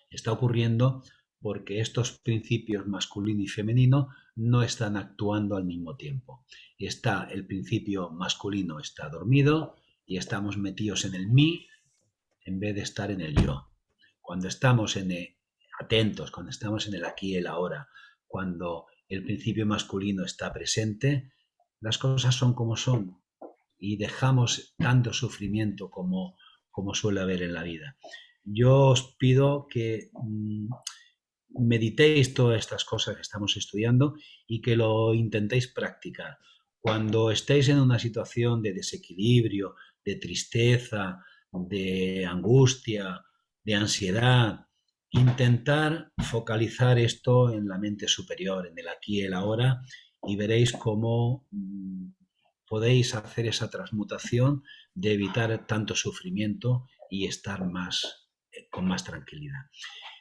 Está ocurriendo porque estos principios masculino y femenino no están actuando al mismo tiempo. El principio masculino está dormido y estamos metidos en el mí en vez de estar en el yo. Cuando estamos atentos, cuando estamos en el aquí y el ahora, cuando el principio masculino está presente, las cosas son como son y dejamos tanto sufrimiento como suele haber en la vida. Yo os pido que meditéis todas estas cosas que estamos estudiando y que lo intentéis practicar. Cuando estéis en una situación de desequilibrio, de tristeza, de angustia, de ansiedad, intentar focalizar esto en la mente superior, en el aquí y el ahora, y veréis cómo podéis hacer esa transmutación de evitar tanto sufrimiento y estar con más tranquilidad.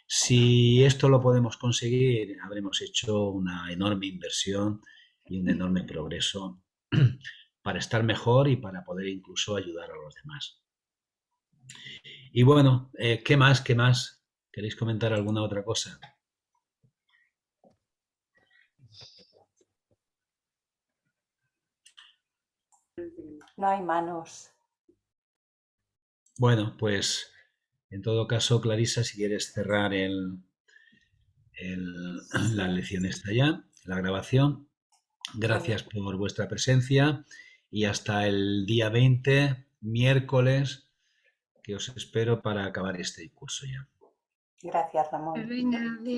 Si esto lo podemos conseguir, habremos hecho una enorme inversión y un enorme progreso para estar mejor y para poder incluso ayudar a los demás. Y bueno, ¿qué más? ¿Queréis comentar alguna otra cosa? No hay manos. Bueno, pues en todo caso, Clarisa, si quieres cerrar la lección está ya, la grabación. Gracias por vuestra presencia y hasta el día 20, miércoles, que os espero para acabar este curso ya. Gracias, Ramón. Venga,